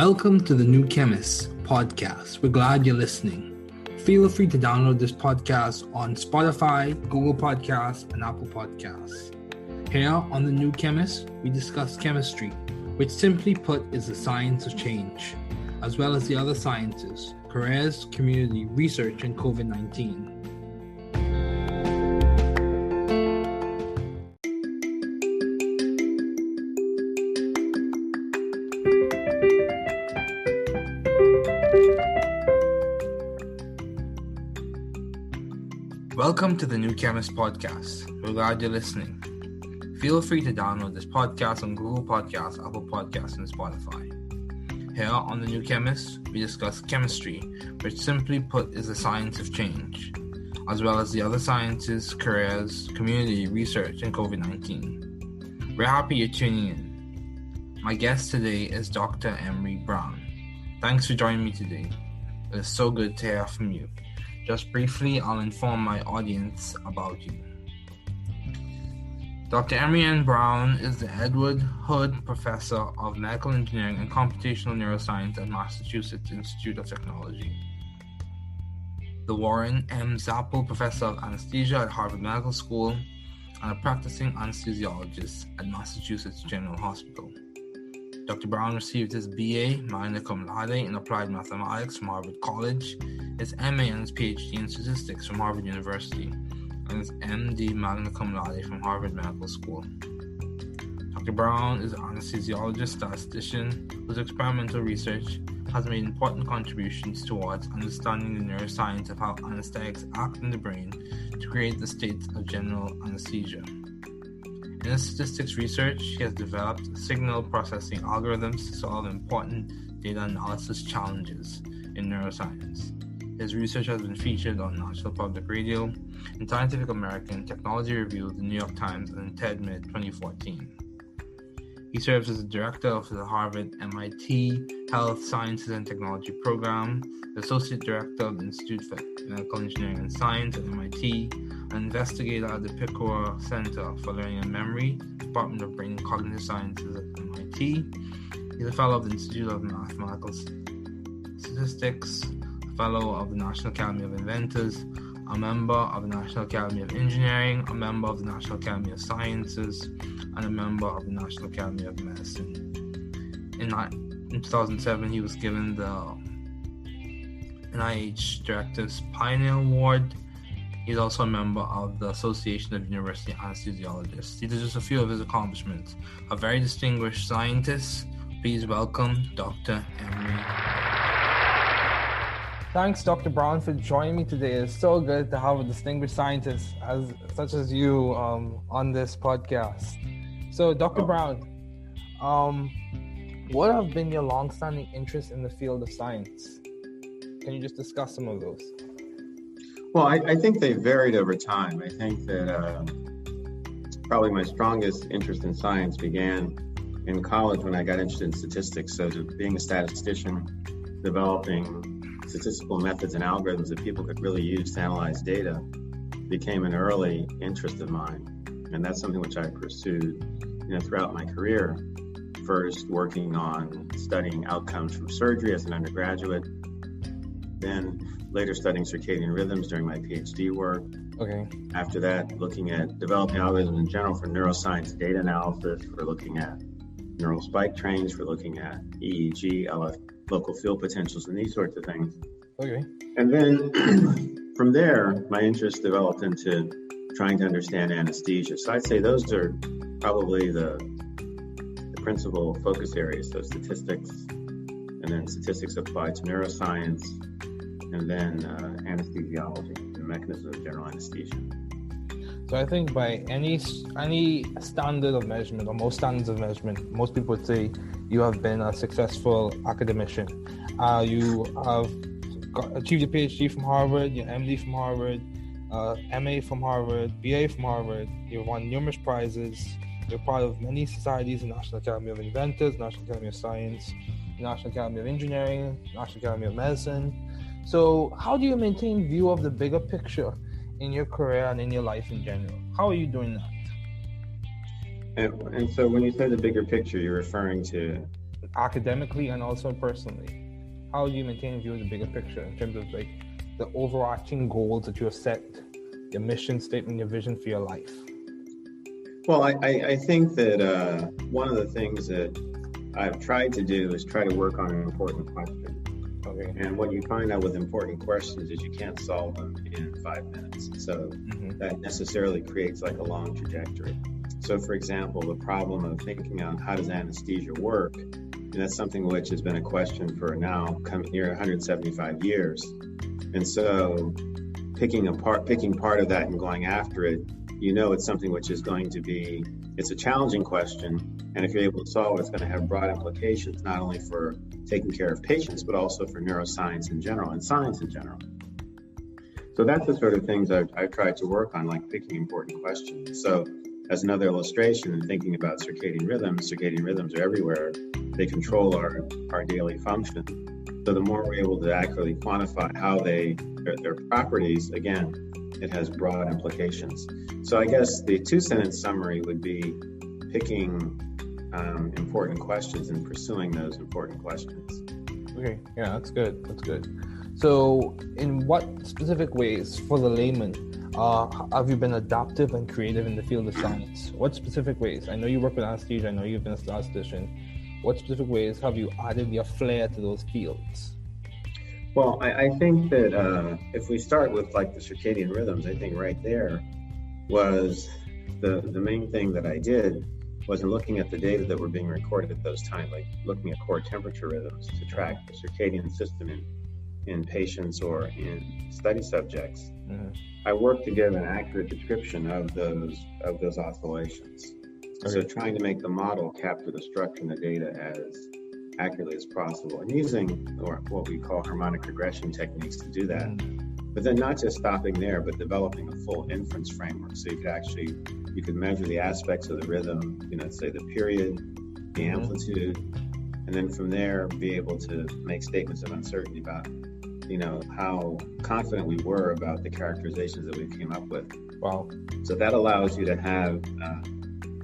Welcome to the New Chemist podcast. We're glad you're listening. Feel free to download this podcast on Spotify, Google Podcasts, and Apple Podcasts. Here on the New Chemist, we discuss chemistry, which simply put is the science of change, as well as the other sciences, careers, community, research, and COVID-19. Welcome to the New Chemist podcast. We're glad you're listening. Feel free to download this podcast on Google Podcasts, Apple Podcasts, and Spotify. Here on the New Chemist, we discuss chemistry, which simply put is the science of change, as well as the other sciences, careers, community, research, and COVID-19. We're happy you're tuning in. My guest today is Dr. Emery Brown. Thanks for joining me today. It is so good to hear from you. Just briefly, I'll inform my audience about you. Dr. Emery N. Brown is the Edward Hood Professor of Medical Engineering and Computational Neuroscience at Massachusetts Institute of Technology, the Warren M. Zapple Professor of Anesthesia at Harvard Medical School, and a practicing anesthesiologist at Massachusetts General Hospital. Dr. Brown received his BA magna cum laude in Applied Mathematics from Harvard College, his MA and his PhD in Statistics from Harvard University, and his MD magna cum laude from Harvard Medical School. Dr. Brown is an anesthesiologist statistician whose experimental research has made important contributions towards understanding the neuroscience of how anesthetics act in the brain to create the state of general anesthesia. In his statistics research, he has developed signal processing algorithms to solve important data analysis challenges in neuroscience. His research has been featured on National Public Radio, in Scientific American, Technology Review, the New York Times, and TEDMID 2014. He serves as the director of the Harvard-MIT Health Sciences and Technology Program, the associate director of the Institute for Medical Engineering and Science at MIT, an investigator at the Picower Center for Learning and Memory, Department of Brain and Cognitive Sciences at MIT. He's a fellow of the Institute of Mathematical Statistics, a fellow of the National Academy of Inventors, a member of the National Academy of Engineering, a member of the National Academy of Sciences, and a member of the National Academy of Medicine. In 2007, he was given the NIH Director's Pioneer Award. He's also a member of the Association of University Anesthesiologists. These are just a few of his accomplishments. A very distinguished scientist. Please welcome Dr. Emery. Thanks, Dr. Brown, for joining me today. It's so good to have a distinguished scientist such as you on this podcast. So, Dr. Brown, what have been your long-standing interests in the field of science? Can you just discuss some of those? Well, I think they varied over time. I think that probably my strongest interest in science began in college when I got interested in statistics. So being a statistician, developing statistical methods and algorithms that people could really use to analyze data became an early interest of mine. And that's something which I pursued, throughout my career. First working on studying outcomes from surgery as an undergraduate, then later studying circadian rhythms during my PhD work. Okay. After that, looking at developing algorithms in general for neuroscience data analysis, for looking at neural spike trains, for looking at EEG, LF, local field potentials, and these sorts of things. Okay. And then from there, my interest developed into trying to understand anesthesia. So I'd say those are probably the principal focus areas, so statistics, and then statistics applied to neuroscience, and then anesthesiology, the mechanism of general anesthesia. So I think by any standard of measurement, or most standards of measurement, most people would say you have been a successful academician. You have achieved your PhD from Harvard, your MD from Harvard, MA from Harvard, BA from Harvard. You've won numerous prizes. You're part of many societies, the National Academy of Inventors, National Academy of Science, National Academy of Engineering, National Academy of Medicine. So how do you maintain view of the bigger picture in your career and in your life in general? How are you doing that? And so when you say the bigger picture, you're referring to academically and also personally? How do you maintain a view of the bigger picture in terms of like the overarching goals that you have set, your mission statement, your vision for your life? Well, I think that one of the things that I've tried to do is try to work on an important question. Okay. And what you find out with important questions is you can't solve them in 5 minutes. So that necessarily creates like a long trajectory. So for example, the problem of thinking on how does anesthesia work, and that's something which has been a question for now coming near 175 years. And so picking part of that and going after it, you know it's something which is going to be, it's a challenging question. And if you're able to solve it, it's going to have broad implications, not only for taking care of patients, but also for neuroscience in general and science in general. So that's the sort of things I've tried to work on, like picking important questions. So as another illustration, in thinking about circadian rhythms are everywhere. They control our daily function. So the more we're able to accurately quantify how their properties, again, it has broad implications. So I guess the 2-sentence summary would be picking important questions and pursuing those important questions. Okay, yeah, that's good. That's good. So in what specific ways, for the layman, have you been adaptive and creative in the field of science? What specific ways? I know you work with anesthesia. I know you've been a statistician. What specific ways have you added your flair to those fields? Well, I think that if we start with like the circadian rhythms, I think right there was the main thing that I did was in looking at the data that were being recorded at those times, like looking at core temperature rhythms to track the circadian system in patients or in study subjects. I worked to give an accurate description of those oscillations. Okay. So trying to make the model capture the structure and the data as accurately as possible, and using what we call harmonic regression techniques to do that. But then not just stopping there, but developing a full inference framework. So you could measure the aspects of the rhythm, say the period, the amplitude, and then from there be able to make statements of uncertainty about, how confident we were about the characterizations that we came up with. Wow. So that allows you to have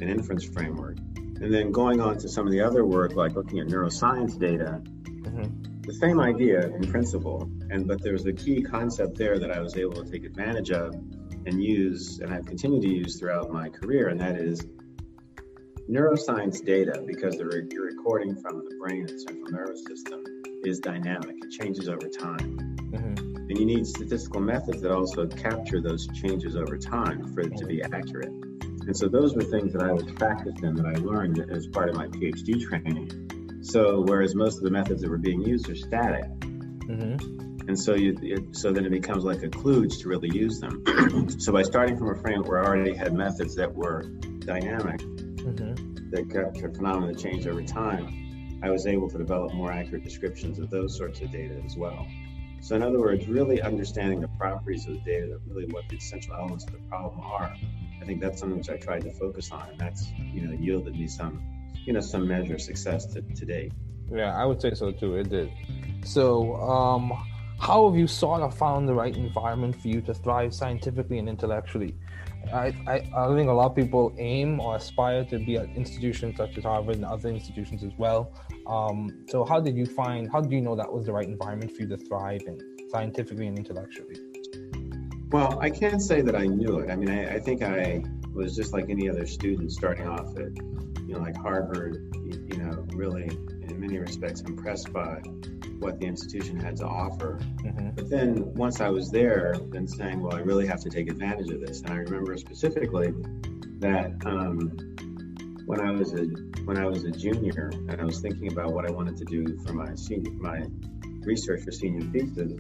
an inference framework. And then going on to some of the other work, like looking at neuroscience data, the same idea in principle, but there's a key concept there that I was able to take advantage of and use, and I've continued to use throughout my career, and that is neuroscience data, because you're recording from the brain and central nervous system, is dynamic. It changes over time. And you need statistical methods that also capture those changes over time for it to be accurate. And so those were things that I was practiced in, that I learned as part of my PhD training. So whereas most of the methods that were being used are static, and so then it becomes like a kludge to really use them. So by starting from a framework where I already had methods that were dynamic, that capture phenomena that change over time, I was able to develop more accurate descriptions of those sorts of data as well. So in other words, really understanding the properties of the data, that really what the essential elements of the problem are. I think that's something which I tried to focus on, and that's yielded me some measure of success to date. Yeah, I would say so too. It did. So, how have you sort of found the right environment for you to thrive scientifically and intellectually? I think a lot of people aim or aspire to be at institutions such as Harvard and other institutions as well. So how did you know that was the right environment for you to thrive in scientifically and intellectually? Well, I can't say that I knew it. I mean, I think I was just like any other student starting off at, like Harvard, really in many respects impressed by what the institution had to offer. But then once I was there, then saying, well, I really have to take advantage of this. And I remember specifically that when I was a junior and I was thinking about what I wanted to do for my research for senior thesis,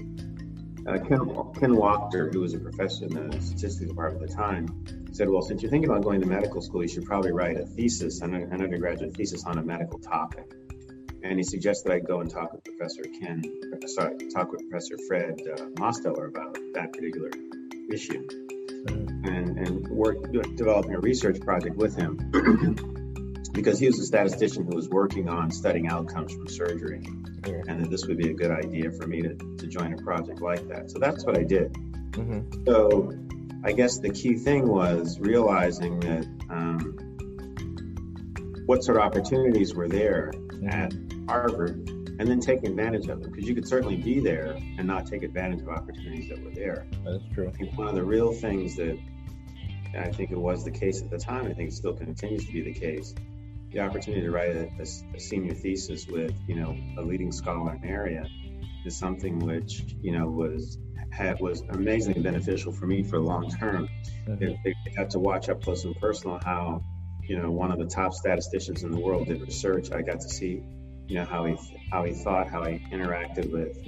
Ken Wachter, who was a professor in the statistics department at the time, said, well, since you're thinking about going to medical school, you should probably write a thesis, an undergraduate thesis on a medical topic. And he suggested I go and talk with Professor Fred Mosteller about that particular issue, and work developing a research project with him, because he was a statistician who was working on studying outcomes from surgery, and that this would be a good idea for me to join a project like that. So that's what I did. So I guess the key thing was realizing that what sort of opportunities were there at Harvard, and then taking advantage of them, because you could certainly be there and not take advantage of opportunities that were there. That's true. I think one of the real things that I think it was the case at the time, I think it still continues to be the case, the opportunity to write a senior thesis with, a leading scholar in an area is something which, was amazingly beneficial for me for the long term. Mm-hmm. They got to watch up close and personal how, one of the top statisticians in the world did research. I got to see, how he thought, how he interacted with,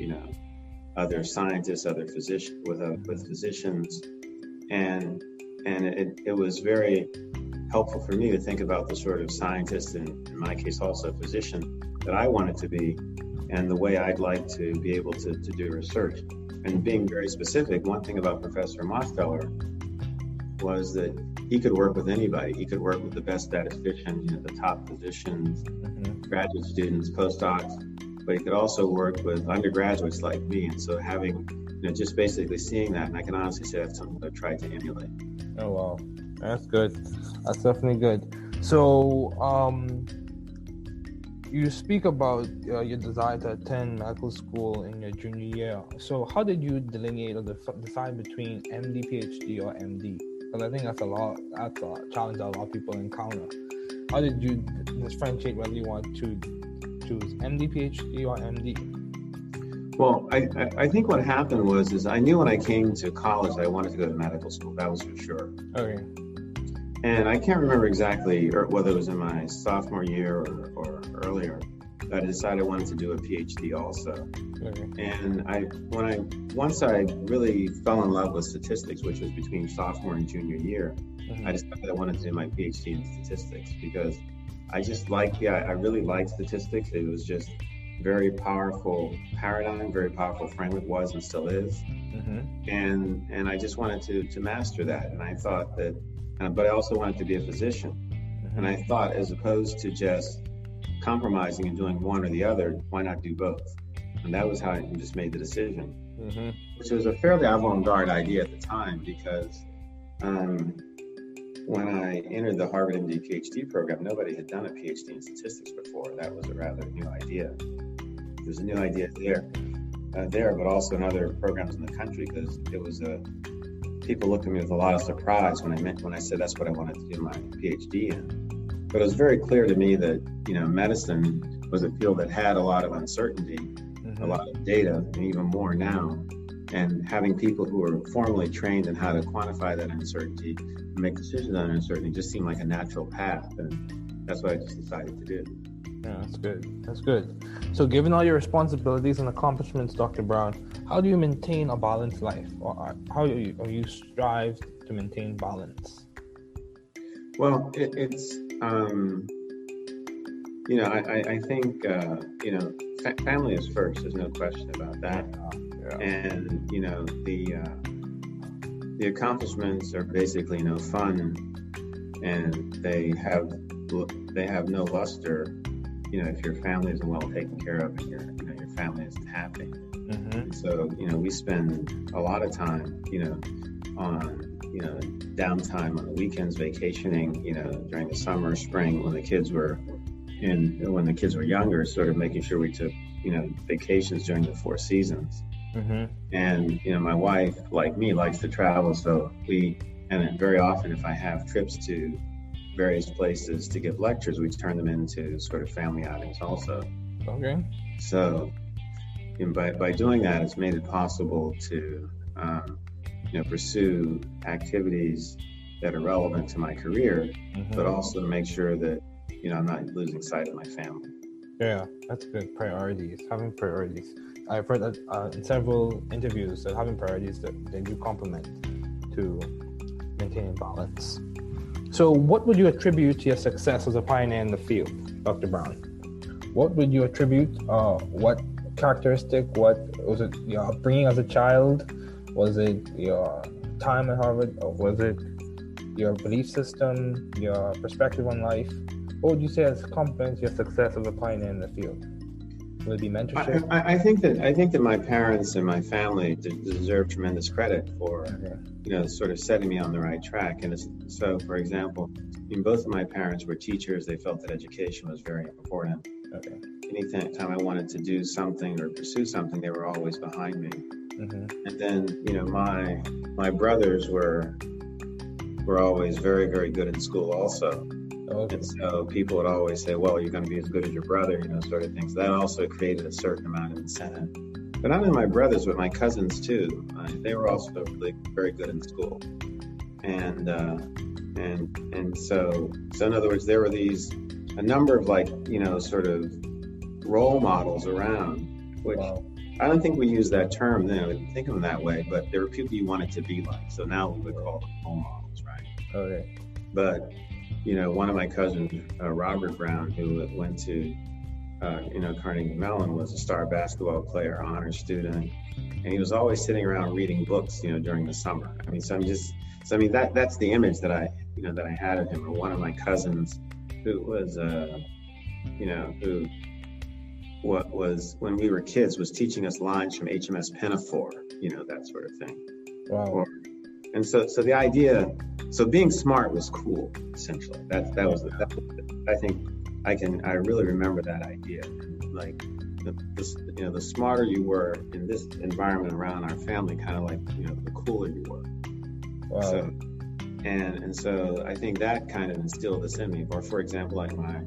other scientists, other physicians, with physicians, and it was very helpful for me to think about the sort of scientist, and in my case also physician, that I wanted to be, and the way I'd like to be able to do research. And being very specific, one thing about Professor Mosteller was that he could work with anybody. He could work with the best statisticians, the top physicians, graduate students, postdocs, but he could also work with undergraduates like me. And so having, just basically seeing that, and I can honestly say that's something I've tried to emulate. Oh, wow. That's good. That's definitely good. So, you speak about your desire to attend medical school in your junior year. So how did you delineate or decide between MD, PhD, or MD? Because I think that's a challenge that a lot of people encounter. How did you differentiate whether you want to choose MD, PhD, or MD? Well, I think what happened was I knew when I came to college I wanted to go to medical school. That was for sure. Okay. And I can't remember exactly whether it was in my sophomore year or earlier that I decided I wanted to do a PhD also. Okay. And once I really fell in love with statistics, which was between sophomore and junior year, I decided I wanted to do my PhD in statistics because I just I really liked statistics. It was just very powerful paradigm, very powerful framework, was and still is. And I just wanted to master that. And I thought that, but I also wanted to be a physician. And I thought, as opposed to just compromising and doing one or the other, why not do both? And that was how I just made the decision, which was a fairly avant-garde idea at the time, because when I entered the Harvard MD PhD program, nobody had done a PhD in statistics before. That was a rather new idea. There's a new idea there, but also in other programs in the country, because it was people looked at me with a lot of surprise when I said that's what I wanted to do my PhD in. But it was very clear to me that medicine was a field that had a lot of uncertainty, a lot of data, and even more now. And having people who are formally trained in how to quantify that uncertainty and make decisions on uncertainty just seemed like a natural path, and that's what I just decided to do. Yeah, that's good. That's good. So, given all your responsibilities and accomplishments, Dr. Brown, how do you maintain a balanced life, or how do you strive to maintain balance? Well, it's I think family is first. There's no question about that. And the accomplishments are basically fun, and they have no luster. If your family isn't well taken care of, and your family isn't happy. And so we spend a lot of time on downtime on the weekends, vacationing, during the summer, spring, when the kids were younger, sort of making sure we took vacations during the 4 seasons. And my wife, like me, likes to travel, so and very often if I have trips to various places to give lectures, we turn them into sort of family outings also. Okay. So by doing that, it's made it possible to pursue activities that are relevant to my career, but also to make sure that I'm not losing sight of my family. Yeah, that's good. Priorities, having priorities. I've heard that in several interviews that having priorities that they do complement to maintaining balance. So what would you attribute to your success as a pioneer in the field, Dr. Brown? What would you attribute, what characteristic, what was it your upbringing as a child? Was it your time at Harvard, or was it your belief system, your perspective on life? What would you say has complements your success as a pioneer in the field? Would it be mentorship? I think that my parents and my family deserve tremendous credit for sort of setting me on the right track. And so, for example, both of my parents were teachers. They felt that education was very important. Okay. Anytime I wanted to do something or pursue something, they were always behind me. And then, my brothers were always very, very good in school also. Okay. And so people would always say, well, you're going to be as good as your brother, sort of things. That also created a certain amount of incentive. But not only my brothers, but my cousins too. They were also really very good in school. And so in other words, there were a number of sort of role models around, which Wow. I don't think we use that term then. We didn't think of them that way, but there were people you wanted to be like. So now we would call them role models, right? Okay. But, one of my cousins, Robert Brown, who went to, Carnegie Mellon, was a star basketball player, honor student. And he was always sitting around reading books, during the summer. That's the image that I had of him. Or one of my cousins who was, what was, when we were kids, was teaching us lines from HMS Pinafore, that sort of thing. Wow. And so the idea, so being smart was cool, essentially. That was I think I really remember that idea. Like the smarter you were in this environment around our family, kind of like, the cooler you were. Wow. So, and so I think that kind of instilled this in me. Or for example, like my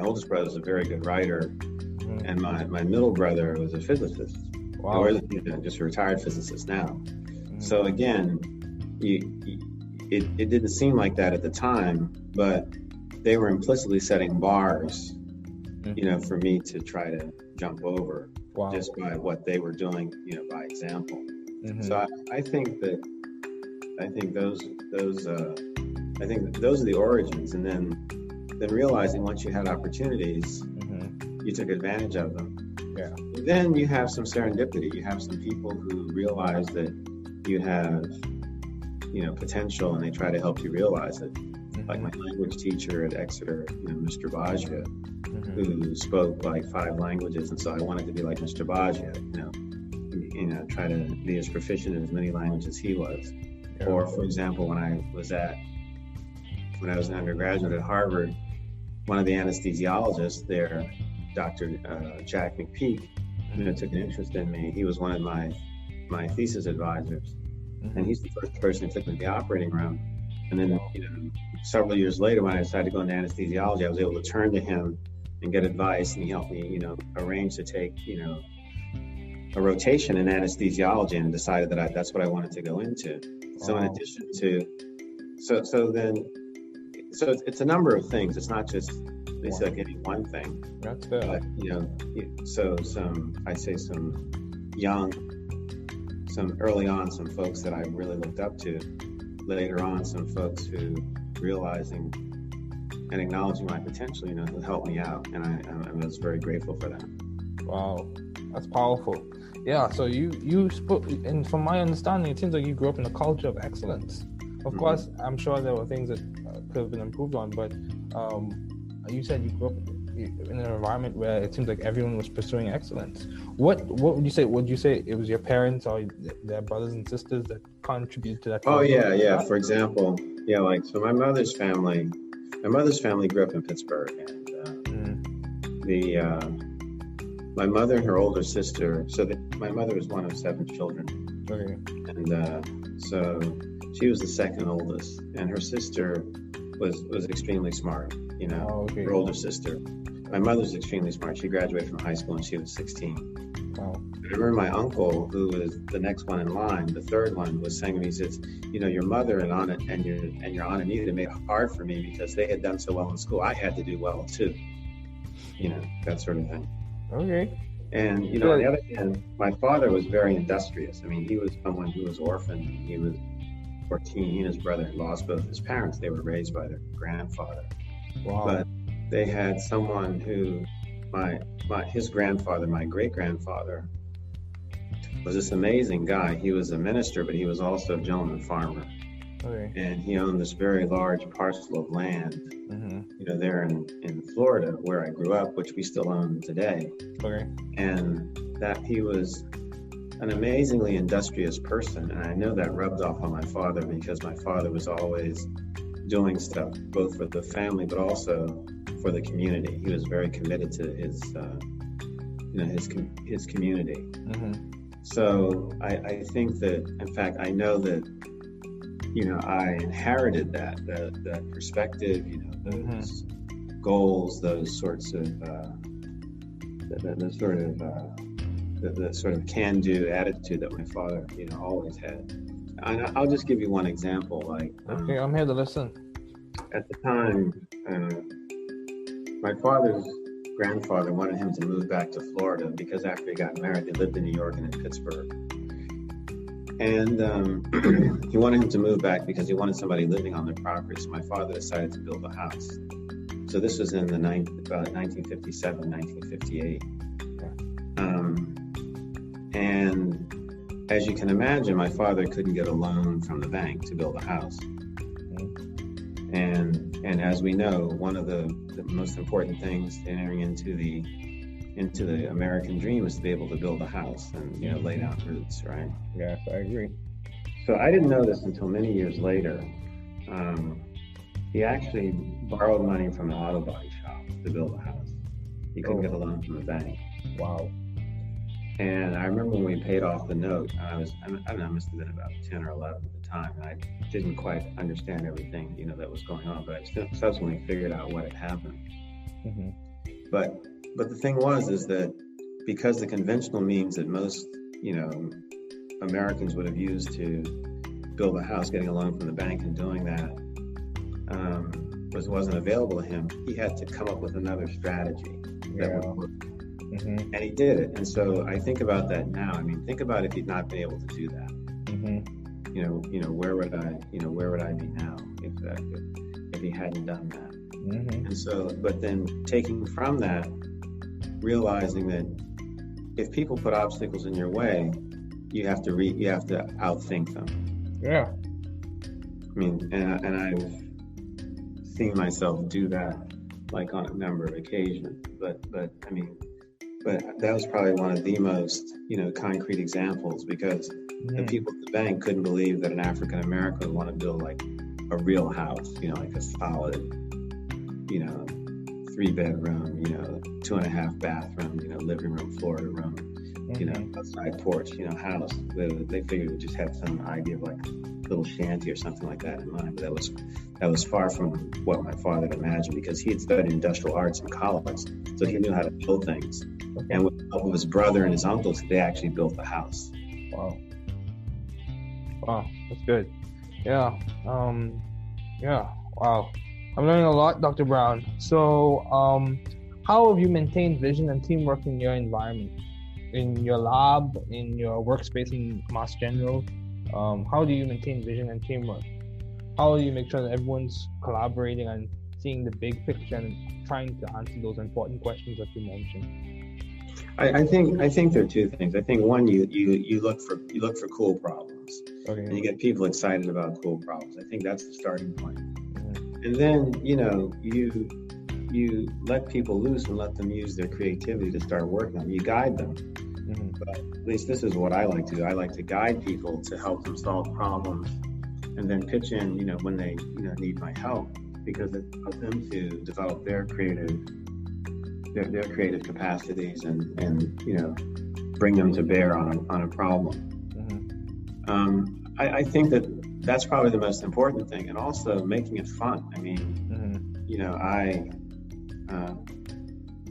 oldest brother was a very good writer, and my middle brother was a physicist. Wow. Or just a retired physicist now. So again, it didn't seem like that at the time, but they were implicitly setting bars, for me to try to jump over. Wow. Just by what they were doing, by example. So I think those are the origins, and then realizing once you had opportunities, you took advantage of them. Yeah. Then you have some serendipity. You have some people who realize that you have, potential, and they try to help you realize it. Like my language teacher at Exeter, Mr. Baggio, who spoke like 5 languages, and so I wanted to be like Mr. Baggio, try to be as proficient in as many languages as he was. Yeah. Or for example, when I was an undergraduate at Harvard, one of the anesthesiologists there, Dr. Jack McPeak, took an interest in me. He was one of my thesis advisors, and he's the first person who took me to the operating room. And then, several years later, when I decided to go into anesthesiology, I was able to turn to him and get advice, and he helped me, arrange to take, a rotation in anesthesiology, and decided that that's what I wanted to go into. Wow. So in addition to, so it's a number of things. It's not just like any one thing. That's fair. But, so early on, some folks that I really looked up to. Later on, some folks who realizing and acknowledging my potential, who helped me out, and I was very grateful for that. Wow, that's powerful. Yeah, so you spoke, and from my understanding, it seems like you grew up in a culture of excellence. Of course, I'm sure there were things that could have been improved on, but you said you grew up in an environment where it seems like everyone was pursuing excellence. What would you say? Would you say it was your parents or their brothers and sisters that contributed to that? Oh yeah. For example, so my mother's family grew up in Pittsburgh, and my mother and her older sister. So my mother was one of 7 children, okay. And so she was the second oldest, and her sister was extremely smart. Okay. Her older sister. My mother's extremely smart. She graduated from high school when she was 16. Wow. I remember my uncle, who was the next one in line, the third one, was saying to me, he says, your mother and Aunt and your Aunt Anita made it hard for me because they had done so well in school. I had to do well too. That sort of thing. Okay. And, on the other hand, my father was very industrious. I mean, he was someone who was orphaned. He was 14. He and his brother had lost both his parents. They were raised by their grandfather. Wow. But they had someone who, his grandfather, my great-grandfather, was this amazing guy. He was a minister, but he was also a gentleman farmer. Okay. And he owned this very large parcel of land, there in Florida, where I grew up, which we still own today. Okay. And that he was an amazingly industrious person. And I know that rubbed off on my father, because my father was always doing stuff, both for the family, but also for the community. He was very committed to his community. Mm-hmm. So I think that, in fact, I know that, I inherited that perspective, those goals, those sorts of, the sort of can-do attitude that my father, always had. And I'll just give you one example. Okay, I'm here to listen. At the time, my father's grandfather wanted him to move back to Florida because after he got married, they lived in New York and in Pittsburgh. And he wanted him to move back because he wanted somebody living on their property. So my father decided to build a house. So this was in about 1957, 1958. And as you can imagine, my father couldn't get a loan from the bank to build a house. And as we know, one of the most important things entering into the American dream is to be able to build a house and lay down roots, right? Yes, I agree. So I didn't know this until many years later. He actually borrowed money from an auto body shop to build a house. He couldn't get a loan from the bank. Wow. And I remember when we paid off the note, I don't know, I must have been about 10 or 11 at the time, and I didn't quite understand everything, that was going on, but I subsequently figured out what had happened. Mm-hmm. But the thing is that because the conventional means that most, Americans would have used to build a house, getting a loan from the bank and doing that, wasn't available to him, he had to come up with another strategy that would work. Mm-hmm. And he did it. And so I think about that now. I mean, think about if he'd not been able to do that. Mm-hmm. Where would I be now if he hadn't done that? Mm-hmm. And so, but then taking from that, realizing that if people put obstacles in your way, you have to outthink them. Yeah. I mean, and I've seen myself do that, like on a number of occasions. But that was probably one of the most, concrete exampple because the people at the bank couldn't believe that an African American would want to build like a real house, like a solid, 3-bedroom, 2.5 bathroom, living room, Florida room, outside porch, house. They figured it would just have some idea of like a little shanty or something like that in mind. But that was far from what my father had imagined because he had studied industrial arts in college, so he knew how to build things. And with the help of his brother and his uncles, they actually built the house. Wow, that's good. Yeah. Wow. I'm learning a lot, Dr. Brown. So, how have you maintained vision and teamwork in your environment, in your lab, in your workspace in Mass General? How do you maintain vision and teamwork? How do you make sure that everyone's collaborating and seeing the big picture and trying to answer those important questions that you mentioned? I think there are two things. I think one, you look for cool problems, okay, and you get people excited about cool problems. I think that's the starting point. Mm-hmm. And then you let people loose and let them use their creativity to start working on it. You guide them. Mm-hmm. But at least this is what I like to do. I like to guide people to help them solve problems, and then pitch in, when they need my help, because it helps them to develop their creative capacities and bring them to bear on a problem. Mm-hmm. I think that's probably the most important thing, and also making it fun. I mean,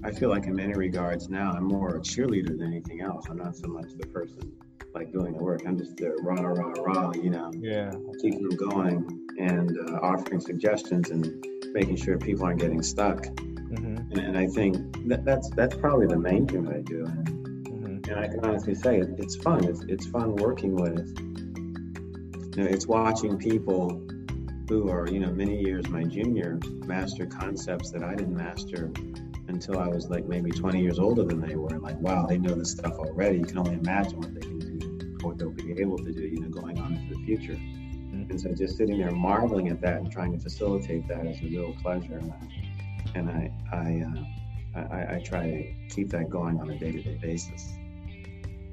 I feel like in many regards now I'm more a cheerleader than anything else. I'm not so much the person like doing the work. I'm just the rah, Yeah. keeping them going and offering suggestions and making sure people aren't getting stuck. Mm-hmm. And I think that's probably the main thing that I do. And I can honestly say it's fun. It's fun working with. It's watching people who are many years my junior master concepts that I didn't master until I was like maybe 20 years older than they were. Like, wow, they know this stuff already. You can only imagine what they can do, what they'll be able to do, going on into the future. Mm-hmm. And so just sitting there marveling at that and trying to facilitate that is a real pleasure. And I try to keep that going on a day-to-day basis.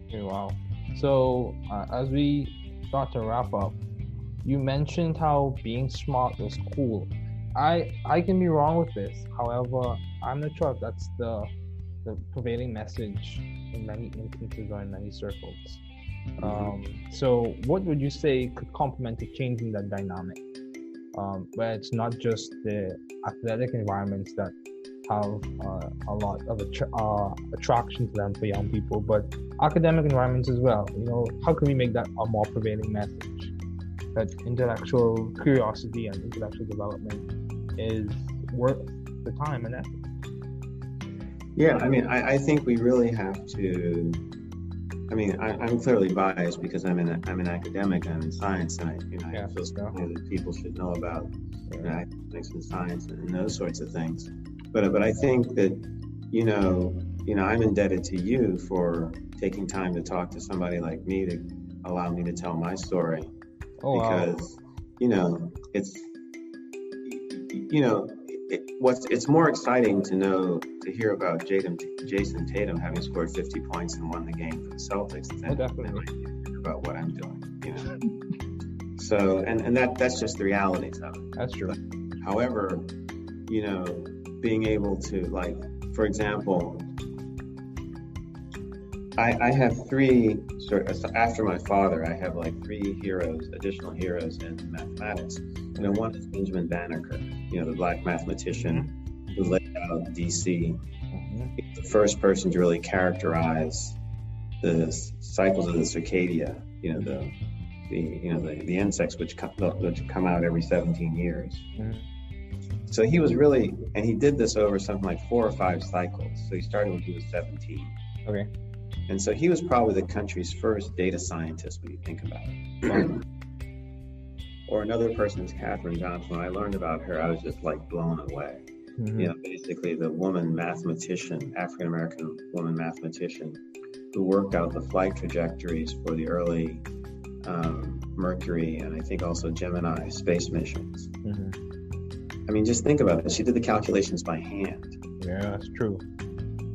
Okay, wow. So as we start to wrap up, you mentioned how being smart was cool. I can be wrong with this. However, I'm not sure if that's the prevailing message in many instances or in many circles. So what would you say could complement a change in that dynamic, where it's not just the athletic environments that have a lot of attraction to them for young people, but academic environments as well? How can we make that a more prevailing message, that intellectual curiosity and intellectual development is worth the time and effort? Yeah, I mean, I think we really have to. I mean, I'm clearly biased because I'm an academic. I'm in science, and I feel strongly that people should know about academics and science and those sorts of things. But I think that I'm indebted to you for taking time to talk to somebody like me to allow me to tell my story. Because it's more exciting to hear about Jason Tatum having scored 50 points and won the game for the Celtics than about what I'm doing. So and that's just the realities of it. That's true. However, being able to, like, for example, I have three after my father, I have like three additional heroes in mathematics. One is Benjamin Banneker, the black mathematician who laid out DC. He's the first person to really characterize the cycles of the circadia, the insects which come out every 17 years. So he was really, and he did this over something like 4 or 5 cycles. So he started when he was 17. Okay. And so he was probably the country's first data scientist when you think about it. Or another person is Katherine Johnson. When I learned about her, I was just like blown away. Basically the African-American woman mathematician who worked out the flight trajectories for the early Mercury and I think also Gemini space missions. I mean, just think about it. She did the calculations by hand. Yeah, that's true.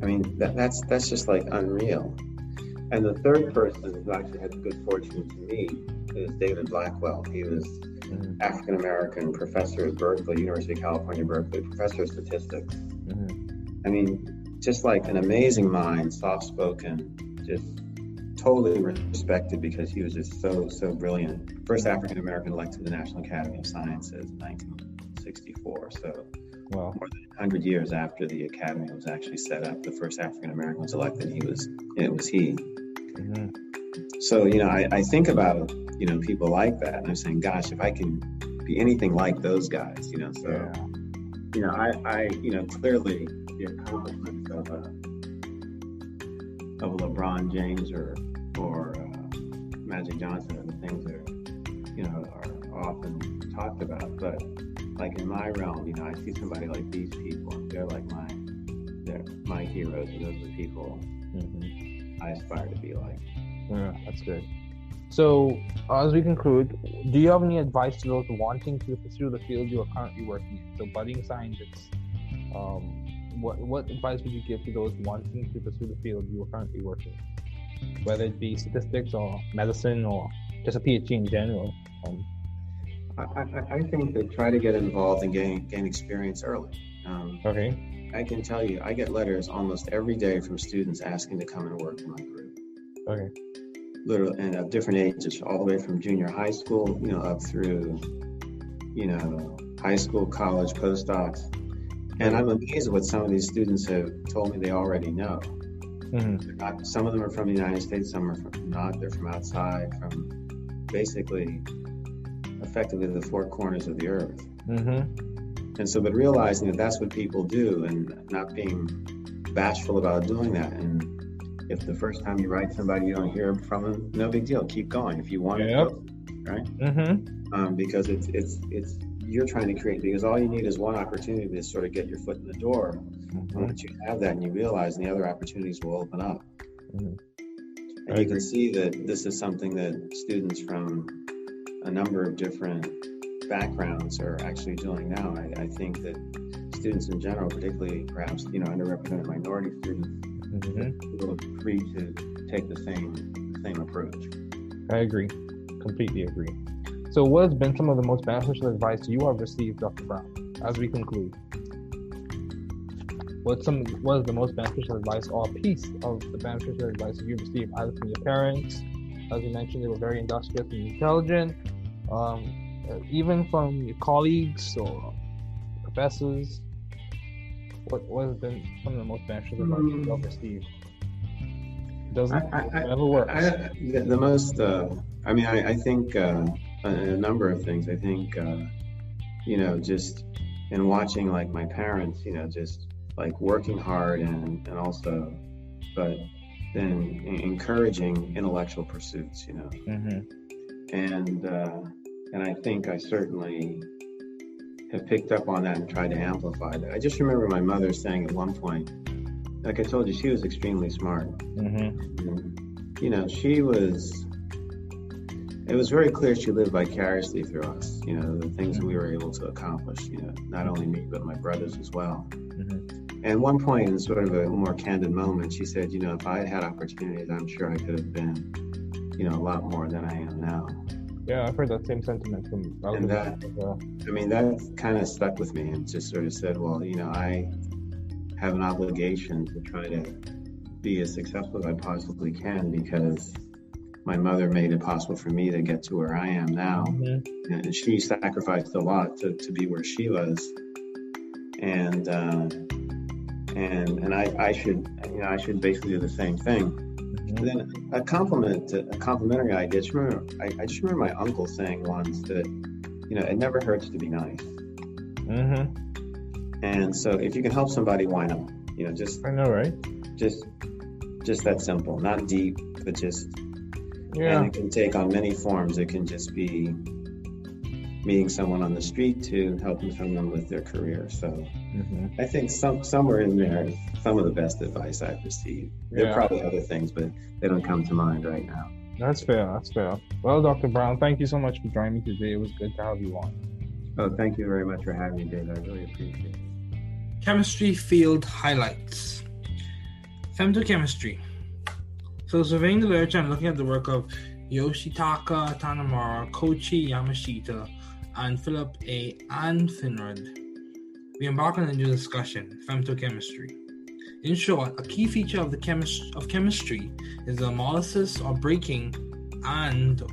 I mean, that's just like unreal. And the third person who actually had the good fortune to meet is David Blackwell. He was African-American professor at Berkeley, University of California, Berkeley, professor of statistics. I mean, just like an amazing mind, soft-spoken, just totally respected because he was just so brilliant. First African-American elected to the National Academy of Sciences in 1964. So more than 100 years after the Academy was actually set up, the first African-American was elected. It was he. So, I think about, people like that, and I'm saying, gosh, if I can be anything like those guys, so, I clearly the accomplishments of LeBron James or Magic Johnson are the things that, are often talked about, but like in my realm, I see somebody like these people, and they're like my heroes, and those are the people I aspire to be like. Yeah, that's good. So, as we conclude, do you have any advice to those wanting to pursue the field you are currently working in? So, budding scientists, what advice would you give to those wanting to pursue the field you are currently working in? Whether it be statistics or medicine or just a PhD in general? I think that try to get involved and gain experience early. Okay. I can tell you, I get letters almost every day from students asking to come and work in my group. Okay. Literally, and of different ages, all the way from junior high school, up through, high school, college, postdocs. And I'm amazed at what some of these students have told me they already know. Some of them are from the United States, some are not. They're from outside, from basically effectively the four corners of the earth. And so, but realizing that that's what people do and not being bashful about doing that. And if the first time you write somebody, you don't hear from them, no big deal. Keep going if you want to, right? Because it's you're trying to create, because all you need is one opportunity to sort of get your foot in the door. And once you have that and you realize, the other opportunities will open up. And you can see that this is something that students from a number of different backgrounds are actually doing now. I think that students in general, particularly perhaps underrepresented minority students, are a little free to take the same approach. I agree, completely agree. So, what has been some of the most beneficial advice you have received, Dr. Brown? as we conclude, what is the most beneficial advice or piece of the beneficial advice you received either from your parents? As you mentioned, they were very industrious and intelligent. Even from your colleagues or professors. What has been some of the most beneficial advice you've received? Never works. The most, I think a number of things. I think, just in watching like my parents, just like working hard and also, but then encouraging intellectual pursuits, and I think I certainly have picked up on that and tried to amplify that. I just remember my mother saying at one point, like I told you, she was extremely smart. It was very clear she lived vicariously through us, the things we were able to accomplish, not only me, but my brothers as well. And at one point, in sort of a more candid moment, she said, if I had opportunities, I'm sure I could have been, a lot more than I am now. Yeah, I've heard that same sentiment from and that kind of stuck with me and just sort of said, well, I have an obligation to try to be as successful as I possibly can because my mother made it possible for me to get to where I am now. And she sacrificed a lot to be where she was. And I should basically do the same thing. And then a complimentary idea. I just remember my uncle saying once that, it never hurts to be nice. And so if you can help somebody, why not? I know, right? Just that simple, not deep, but just, and it can take on many forms. It can just be meeting someone on the street to helping someone with their career. So I think somewhere in there, some of the best advice I've received. There are probably other things, but they don't come to mind right now. That's fair. Well, Dr. Brown, thank you so much for joining me today. It was good to have you on. Oh, thank you very much for having me, David. I really appreciate it. Chemistry field highlights. Femtochemistry. So surveying the literature and looking at the work of Yoshitaka Tanamura, Koichi Yamashita, and Philip A. Finrod, we embark on a new discussion, femtochemistry. In short, a key feature of chemistry is the analysis or breaking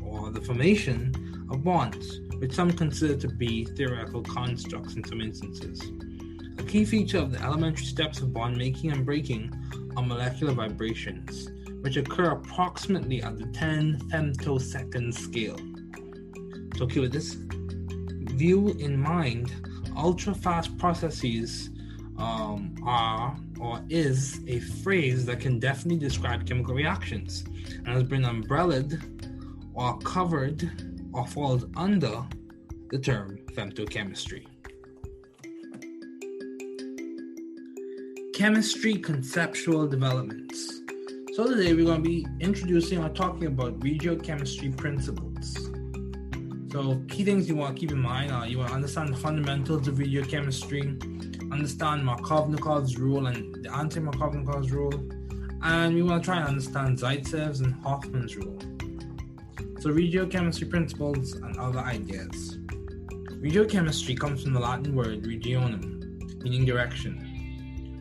or the formation of bonds, which some consider to be theoretical constructs in some instances. A key feature of the elementary steps of bond making and breaking are molecular vibrations, which occur approximately at the 10 femtosecond scale. So with this view in mind, ultra-fast processes is a phrase that can definitely describe chemical reactions and has been umbrellaed or covered or falls under the term femtochemistry. Chemistry conceptual developments. So today we're going to be introducing or talking about regiochemistry principles. So key things you want to keep in mind are you want to understand the fundamentals of regiochemistry, understand Markovnikov's rule and the anti-Markovnikov's rule, and we want to try and understand Zaitsev's and Hoffman's rule. So regiochemistry principles and other ideas. Regiochemistry comes from the Latin word regionum, meaning direction.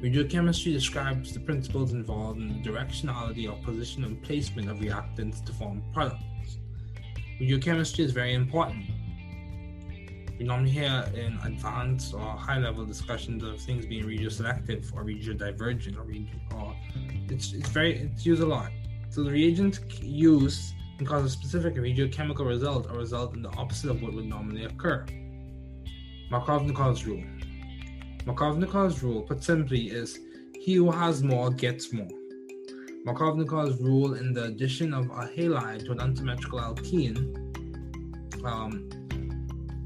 Regiochemistry describes the principles involved in the directionality or position and placement of reactants to form products. Regiochemistry is very important. We normally hear in advanced or high-level discussions of things being regioselective or regiodivergent or it's used a lot. So the reagents used can cause a specific regiochemical result or result in the opposite of what would normally occur. Markovnikov's rule. Markovnikov's rule, put simply, is he who has more gets more. Markovnikov's rule in the addition of a halide to an unsymmetrical alkene,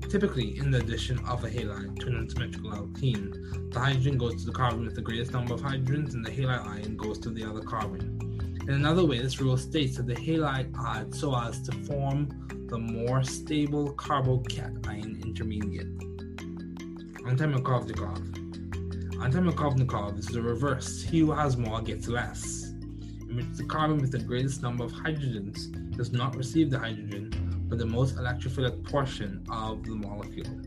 typically in the addition of a halide to an unsymmetrical alkene, the hydrogen goes to the carbon with the greatest number of hydrogens and the halide ion goes to the other carbon. In another way, this rule states that the halide adds so as to form the more stable carbocation intermediate. Anti-Markovnikov. Anti-Markovnikov is the reverse. He who has more gets less, in which the carbon with the greatest number of hydrogens does not receive the hydrogen, but the most electrophilic portion of the molecule.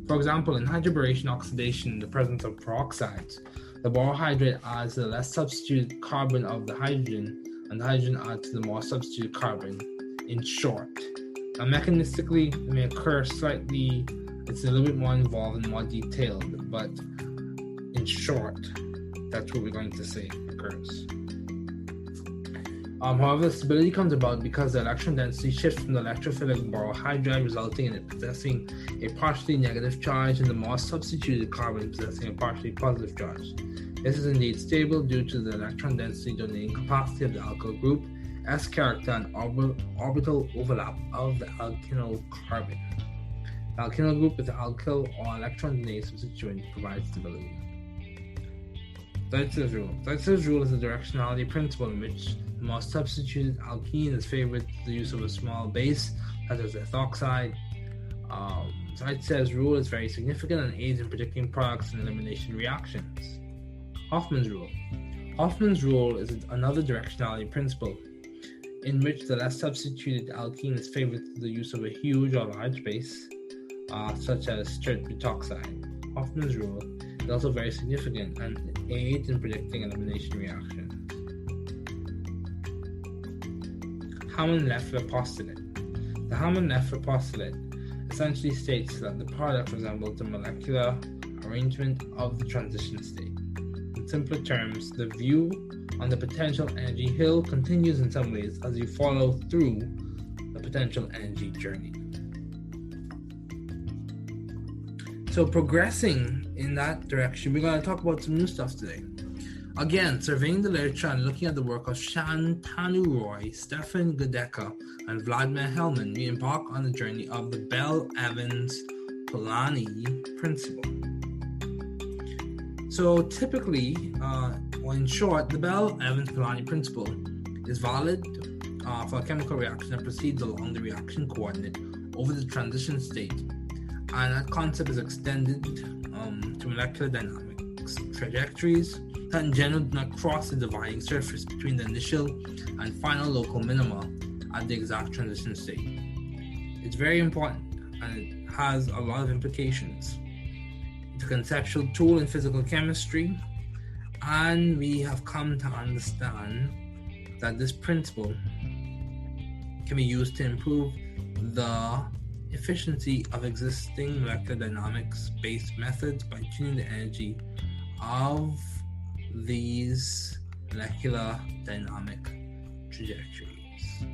For example, in hydroboration oxidation in the presence of peroxides, the borohydrate adds to the less substituted carbon of the hydrogen, and the hydrogen adds to the more substituted carbon. In short, now mechanistically, it may occur slightly, it's a little bit more involved and more detailed, but in short, that's what we're going to say occurs. However, stability comes about because the electron density shifts from the electrophilic borohydride, resulting in it possessing a partially negative charge and the more substituted carbon possessing a partially positive charge. This is indeed stable due to the electron density donating capacity of the alkyl group, S character, and orbital overlap of the alkynyl carbon. The alkynyl group with the alkyl or electron donating substituent provides stability. Zaitsev's rule. Zaitsev's rule is a directionality principle in which the more substituted alkene is favored to the use of a small base, such as ethoxide. Zaitsev's rule is very significant and aids in predicting products and elimination reactions. Hoffman's rule. Hoffman's rule is another directionality principle in which the less substituted alkene is favored to the use of a huge or large base, such as straight butoxide. Hoffman's rule is also very significant and aids in predicting elimination reactions. Hammond-Leffler postulate. The Hammond-Leffler postulate essentially states that the product resembles the molecular arrangement of the transition state. In simpler terms, the view on the potential energy hill continues in some ways as you follow through the potential energy journey. So progressing in that direction, we're going to talk about some new stuff today. Again, surveying the literature and looking at the work of Shantanu Roy, Stefan Godeka, and Vladimir Hellman, we embark on the journey of the Bell-Evans-Polanyi principle. So typically, or in short, the Bell-Evans-Polanyi principle is valid for a chemical reaction that proceeds along the reaction coordinate over the transition state, and that concept is extended to molecular dynamics trajectories that in general do not cross the dividing surface between the initial and final local minima at the exact transition state. It's very important and it has a lot of implications. It's a conceptual tool in physical chemistry, and we have come to understand that this principle can be used to improve the efficiency of existing molecular dynamics-based methods by tuning the energy of these molecular dynamic trajectories.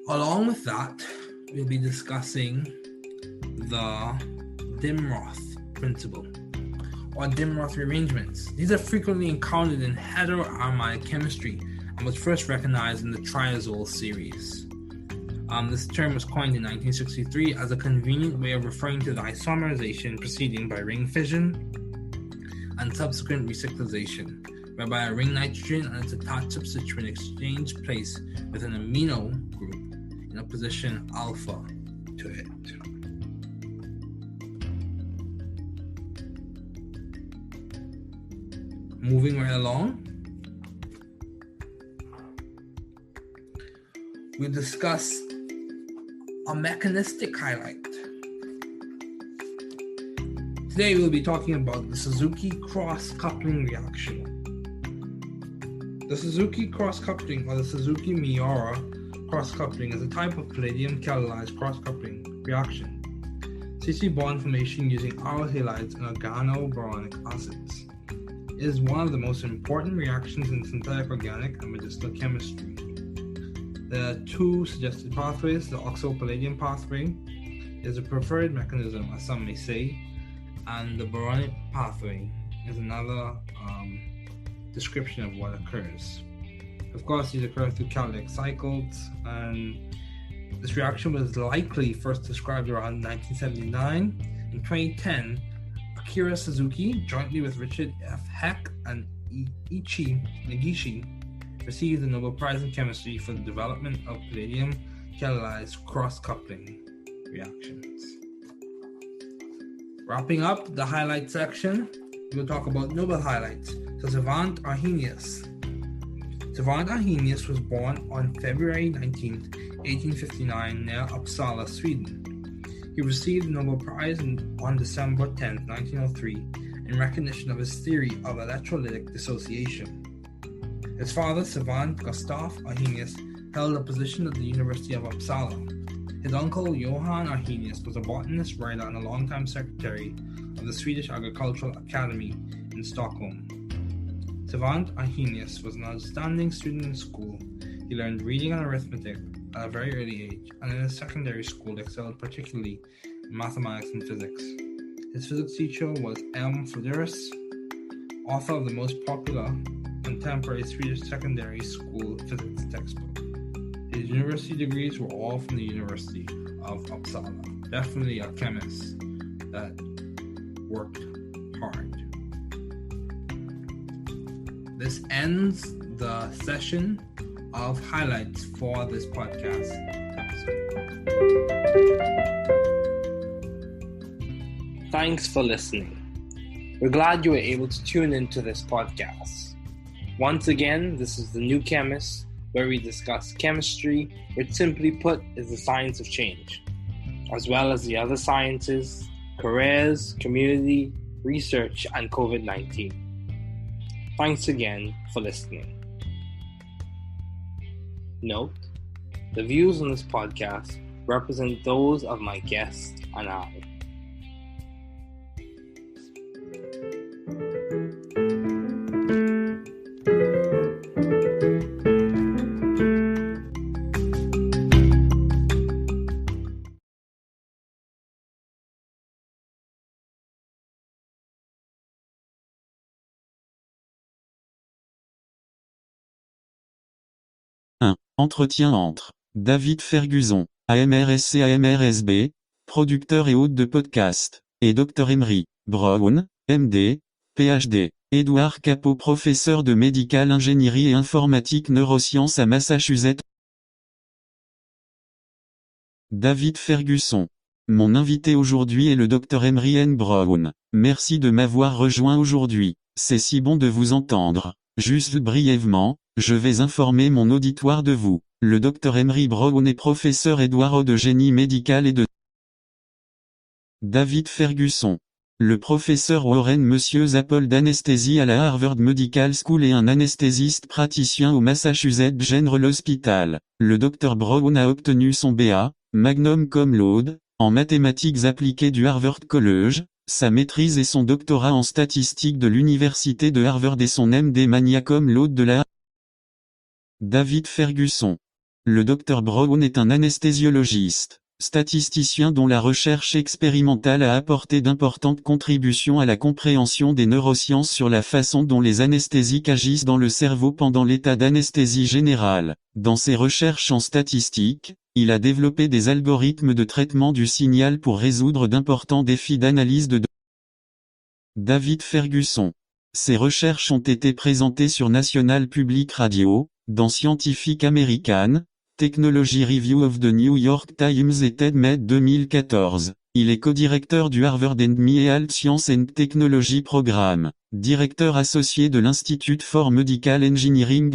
Along with that, we'll be discussing the Dimroth principle or Dimroth rearrangements. These are frequently encountered in heteroaromatic chemistry and was first recognized in the triazole series. This term was coined in 1963 as a convenient way of referring to the isomerization proceeding by ring fission and subsequent recyclization, whereby a ring nitrogen and its attached substituent exchange place with an amino group in a position alpha to it. Moving right along, we'll discuss a mechanistic highlight. Today we'll be talking about the Suzuki cross-coupling reaction. The Suzuki cross-coupling or the Suzuki-Miura cross-coupling is a type of palladium catalyzed cross-coupling reaction. CC bond formation using aryl halides and organoboronic acids. It is one of the most important reactions in synthetic organic and medicinal chemistry. There are two suggested pathways. The oxo-palladium pathway is a preferred mechanism, as some may say, and the boronic pathway is another description of what occurs. Of course, these occur through catalytic cycles, and this reaction was likely first described around 1979. In 2010, Akira Suzuki, jointly with Richard F. Heck and Ichi Negishi, received the Nobel Prize in Chemistry for the development of palladium catalyzed cross-coupling reactions. Wrapping up the highlight section, we'll talk about Nobel highlights. So Svante Arrhenius. Svante Arrhenius was born on February 19th, 1859, near Uppsala, Sweden. He received the Nobel Prize on December 10, 1903, in recognition of his theory of electrolytic dissociation. His father, Savant Gustaf Arrhenius, held a position at the University of Uppsala. His uncle, Johan Arrhenius, was a botanist, writer, and a longtime secretary of the Swedish Agricultural Academy in Stockholm. Savant Arrhenius was an outstanding student in school. He learned reading and arithmetic at a very early age, and in his secondary school excelled particularly in mathematics and physics. His physics teacher was M. Flederis, author of the most popular contemporary Swedish secondary school physics textbook. His university degrees were all from the University of Uppsala. Definitely a chemist that worked hard. This ends the session of highlights for this podcast episode. Thanks for listening. We're glad you were able to tune into this podcast. Once again, this is The New Chemist, where we discuss chemistry, which simply put is the science of change, as well as the other sciences, careers, community, research, and COVID-19. Thanks again for listening. Note, the views on this podcast represent those of my guest and I. Entretien entre David Ferguson, AMRSC-AMRSB, producteur et hôte de podcast, et Dr Emery Brown, MD, PhD. Edouard Capot, professeur de médical ingénierie et informatique neurosciences à Massachusetts. David Ferguson. Mon invité aujourd'hui est le Dr Emery N. Brown. Merci de m'avoir rejoint aujourd'hui. C'est si bon de vous entendre. Juste brièvement, je vais informer mon auditoire de vous. Le Dr Emery Brown est professeur Edouard de génie médical et de David Ferguson. Le professeur Warren Monsieur Zapple d'anesthésie à la Harvard Medical School et un anesthésiste praticien au Massachusetts General Hospital. Le Dr Brown a obtenu son BA, Magnum Cum Laude, en mathématiques appliquées du Harvard College, sa maîtrise et son doctorat en statistique de l'Université de Harvard et son MD Magna Cum Laude de la David Ferguson. Le Dr Brown est un anesthésiologiste, statisticien dont la recherche expérimentale a apporté d'importantes contributions à la compréhension des neurosciences sur la façon dont les anesthésiques agissent dans le cerveau pendant l'état d'anesthésie générale. Dans ses recherches en statistique, il a développé des algorithmes de traitement du signal pour résoudre d'importants défis d'analyse de David Ferguson. Ses recherches ont été présentées sur National Public Radio, dans Scientific American, Technology Review of the New York Times et TED-Med 2014. Il est co-directeur du Harvard and Health Science and Technology Programme, directeur associé de l'Institute for Medical Engineering.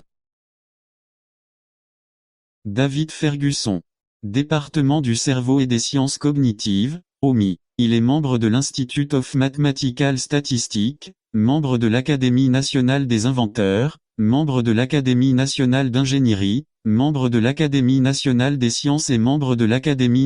David Ferguson. Département du cerveau et des sciences cognitives, OMI. Il est membre de l'Institute of Mathematical Statistics, membre de l'Académie nationale des inventeurs, membre de l'Académie nationale d'ingénierie, membre de l'Académie nationale des sciences et membre de l'Académie.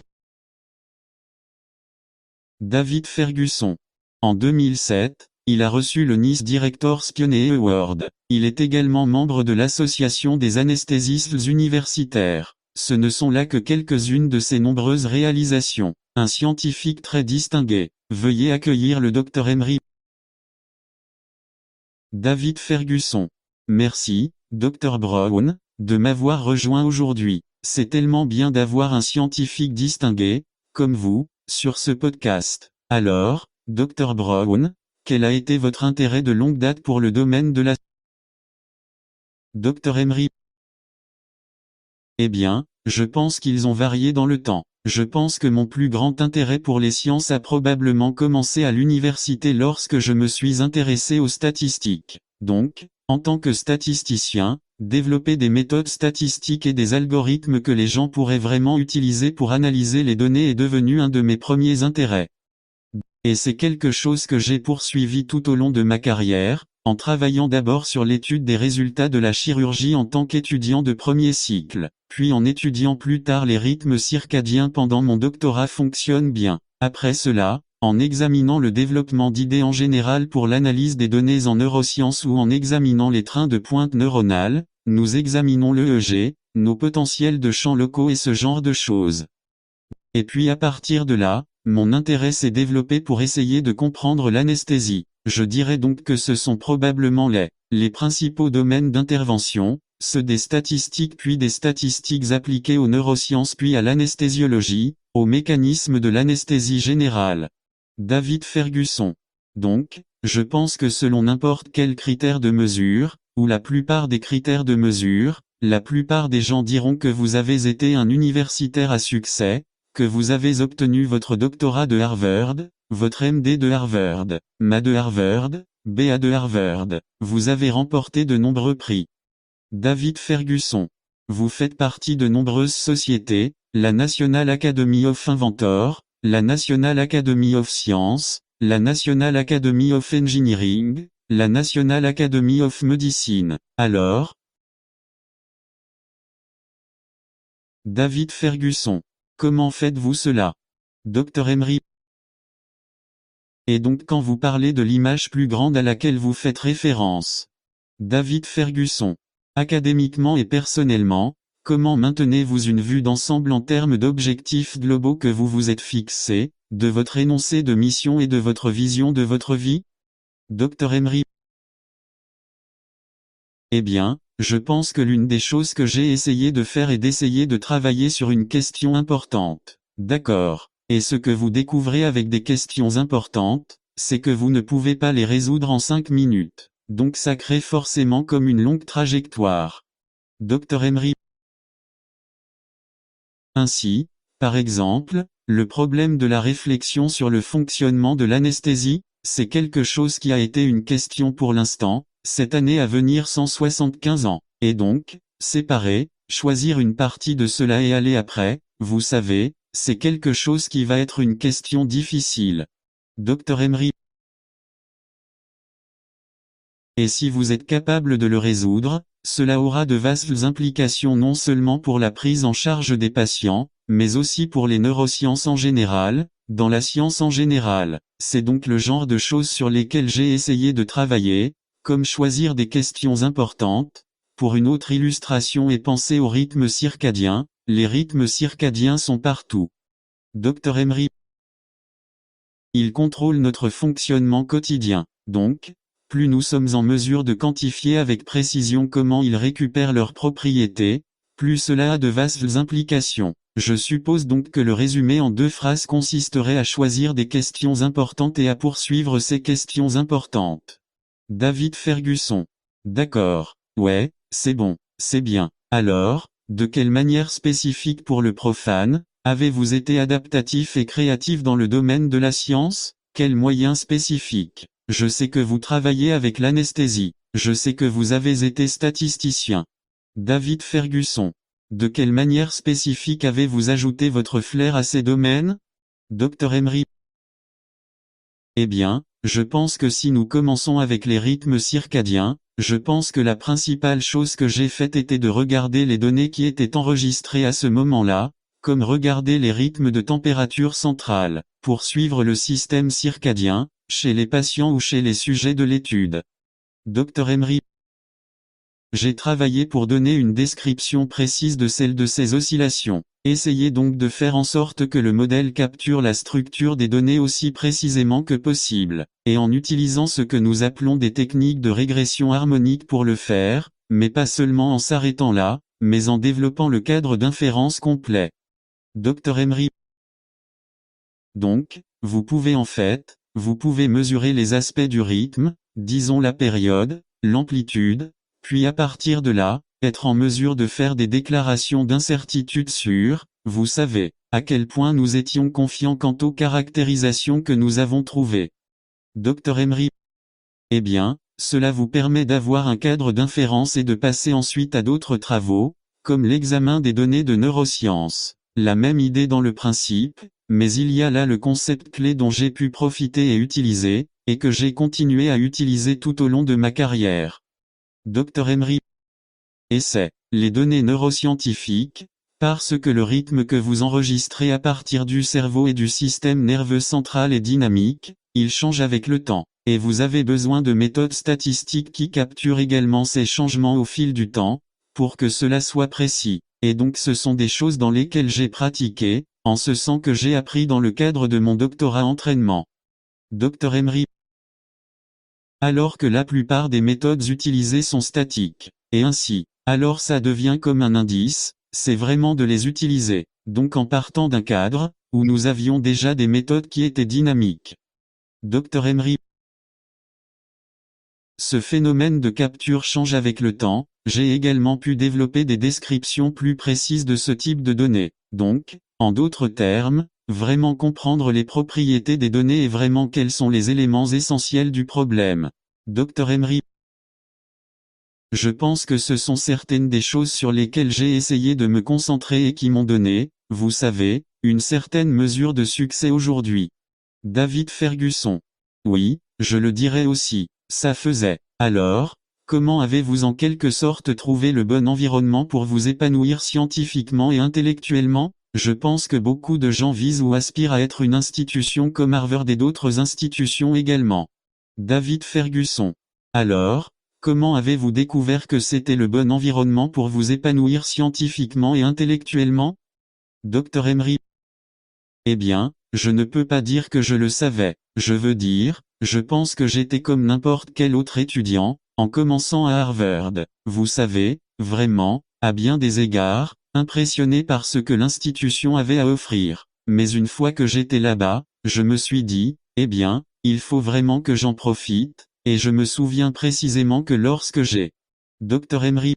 David Ferguson. En 2007, il a reçu le NICE Director's Pioneer Award. Il est également membre de l'Association des anesthésistes universitaires. Ce ne sont là que quelques-unes de ses nombreuses réalisations. Un scientifique très distingué. Veuillez accueillir le Dr Emery David Ferguson. Merci, Dr Brown, de m'avoir rejoint aujourd'hui. C'est tellement bien d'avoir un scientifique distingué, comme vous, sur ce podcast. Alors, Dr Brown, quel a été votre intérêt de longue date pour le domaine de la Dr Emery? Eh bien, je pense qu'ils ont varié dans le temps. Je pense que mon plus grand intérêt pour les sciences a probablement commencé à l'université lorsque je me suis intéressé aux statistiques. Donc, En tant que statisticien, développer des méthodes statistiques et des algorithmes que les gens pourraient vraiment utiliser pour analyser les données est devenu un de mes premiers intérêts. Et c'est quelque chose que j'ai poursuivi tout au long de ma carrière, en travaillant d'abord sur l'étude des résultats de la chirurgie en tant qu'étudiant de premier cycle, puis en étudiant plus tard les rythmes circadiens pendant mon doctorat fonctionne bien. Après cela, en examinant le développement d'idées en général pour l'analyse des données en neurosciences ou en examinant les trains de pointe neuronales, nous examinons l'EEG, nos potentiels de champs locaux et ce genre de choses. Et puis à partir de là, mon intérêt s'est développé pour essayer de comprendre l'anesthésie. Je dirais donc que ce sont probablement les principaux domaines d'intervention, ceux des statistiques puis des statistiques appliquées aux neurosciences puis à l'anesthésiologie, aux mécanismes de l'anesthésie générale. David Ferguson. Donc, je pense que selon n'importe quel critère de mesure, ou la plupart des critères de mesure, la plupart des gens diront que vous avez été un universitaire à succès, que vous avez obtenu votre doctorat de Harvard, votre MD de Harvard, MA de Harvard, BA de Harvard, vous avez remporté de nombreux prix. David Ferguson. Vous faites partie de nombreuses sociétés, la National Academy of Inventors, la National Academy of Science, la National Academy of Engineering, la National Academy of Medicine. Alors, David Ferguson. Comment faites-vous cela? Dr Emery. Et donc quand vous parlez de l'image plus grande à laquelle vous faites référence. David Ferguson. Académiquement et personnellement, comment maintenez-vous une vue d'ensemble en termes d'objectifs globaux que vous vous êtes fixés, de votre énoncé de mission et de votre vision de votre vie? Dr Emery. Eh bien, je pense que l'une des choses que j'ai essayé de faire est d'essayer de travailler sur une question importante. D'accord. Et ce que vous découvrez avec des questions importantes, c'est que vous ne pouvez pas les résoudre en 5 minutes. Donc ça crée forcément comme une longue trajectoire. Dr Emery. Ainsi, par exemple, le problème de la réflexion sur le fonctionnement de l'anesthésie, c'est quelque chose qui a été une question pour l'instant, cette année à venir 175 ans. Et donc, séparer, choisir une partie de cela et aller après, vous savez, c'est quelque chose qui va être une question difficile. Dr Emery. Et si vous êtes capable de le résoudre, cela aura de vastes implications non seulement pour la prise en charge des patients, mais aussi pour les neurosciences en général, dans la science en général. C'est donc le genre de choses sur lesquelles j'ai essayé de travailler, comme choisir des questions importantes. Pour une autre illustration et penser aux rythmes circadiens, les rythmes circadiens sont partout. Dr Emery. Ils contrôlent notre fonctionnement quotidien. Donc, plus nous sommes en mesure de quantifier avec précision comment ils récupèrent leurs propriétés, plus cela a de vastes implications. Je suppose donc que le résumé en 2 phrases consisterait à choisir des questions importantes et à poursuivre ces questions importantes. David Ferguson. D'accord. Ouais, c'est bon, c'est bien. Alors, de quelle manière spécifique pour le profane, avez-vous été adaptatif et créatif dans le domaine de la science? Quels moyens spécifiques? Je sais que vous travaillez avec l'anesthésie. Je sais que vous avez été statisticien. David Ferguson. De quelle manière spécifique avez-vous ajouté votre flair à ces domaines? Dr Emery. Eh bien, je pense que si nous commençons avec les rythmes circadiens, je pense que la principale chose que j'ai faite était de regarder les données qui étaient enregistrées à ce moment-là, comme regarder les rythmes de température centrale, pour suivre le système circadien, chez les patients ou chez les sujets de l'étude. Dr Emery. J'ai travaillé pour donner une description précise de celle de ces oscillations. Essayez donc de faire en sorte que le modèle capture la structure des données aussi précisément que possible, et en utilisant ce que nous appelons des techniques de régression harmonique pour le faire, mais pas seulement en s'arrêtant là, mais en développant le cadre d'inférence complet. Dr Emery. Donc, vous pouvez mesurer les aspects du rythme, disons la période, l'amplitude, puis à partir de là, être en mesure de faire des déclarations d'incertitude sur, vous savez, à quel point nous étions confiants quant aux caractérisations que nous avons trouvées. Dr Emery. Eh bien, Cela vous permet d'avoir un cadre d'inférence et de passer ensuite à d'autres travaux, comme l'examen des données de neurosciences. La même idée dans le principe, mais il y a là le concept clé dont j'ai pu profiter et utiliser, et que j'ai continué à utiliser tout au long de ma carrière. Dr Emery. Et c'est les données neuroscientifiques, parce que le rythme que vous enregistrez à partir du cerveau et du système nerveux central est dynamique, il change avec le temps, et vous avez besoin de méthodes statistiques qui capturent également ces changements au fil du temps, pour que cela soit précis. Et donc ce sont des choses dans lesquelles j'ai pratiqué, en ce sens que j'ai appris dans le cadre de mon doctorat entraînement. Dr Emery. Alors que la plupart des méthodes utilisées sont statiques, et ainsi, alors ça devient comme un indice, c'est vraiment de les utiliser, donc en partant d'un cadre, où nous avions déjà des méthodes qui étaient dynamiques. Dr Emery. Ce phénomène de capture change avec le temps, j'ai également pu développer des descriptions plus précises de ce type de données, donc, en d'autres termes, vraiment comprendre les propriétés des données et vraiment quels sont les éléments essentiels du problème. Dr Emery. Je pense que ce sont certaines des choses sur lesquelles j'ai essayé de me concentrer et qui m'ont donné, vous savez, une certaine mesure de succès aujourd'hui. David Ferguson. Oui, je le dirais aussi, ça faisait. Alors, comment avez-vous en quelque sorte trouvé le bon environnement pour vous épanouir scientifiquement et intellectuellement ? Je pense que beaucoup de gens visent ou aspirent à être une institution comme Harvard et d'autres institutions également. David Ferguson. Alors, comment avez-vous découvert que c'était le bon environnement pour vous épanouir scientifiquement et intellectuellement ? Dr Emery. Eh bien, je ne peux pas dire que je le savais. Je veux dire, je pense que j'étais comme n'importe quel autre étudiant, en commençant à Harvard. Vous savez, vraiment, à bien des égards, impressionné par ce que l'institution avait à offrir. Mais une fois que j'étais là-bas, je me suis dit, eh bien, il faut vraiment que j'en profite, et je me souviens précisément que lorsque j'ai Dr Emery.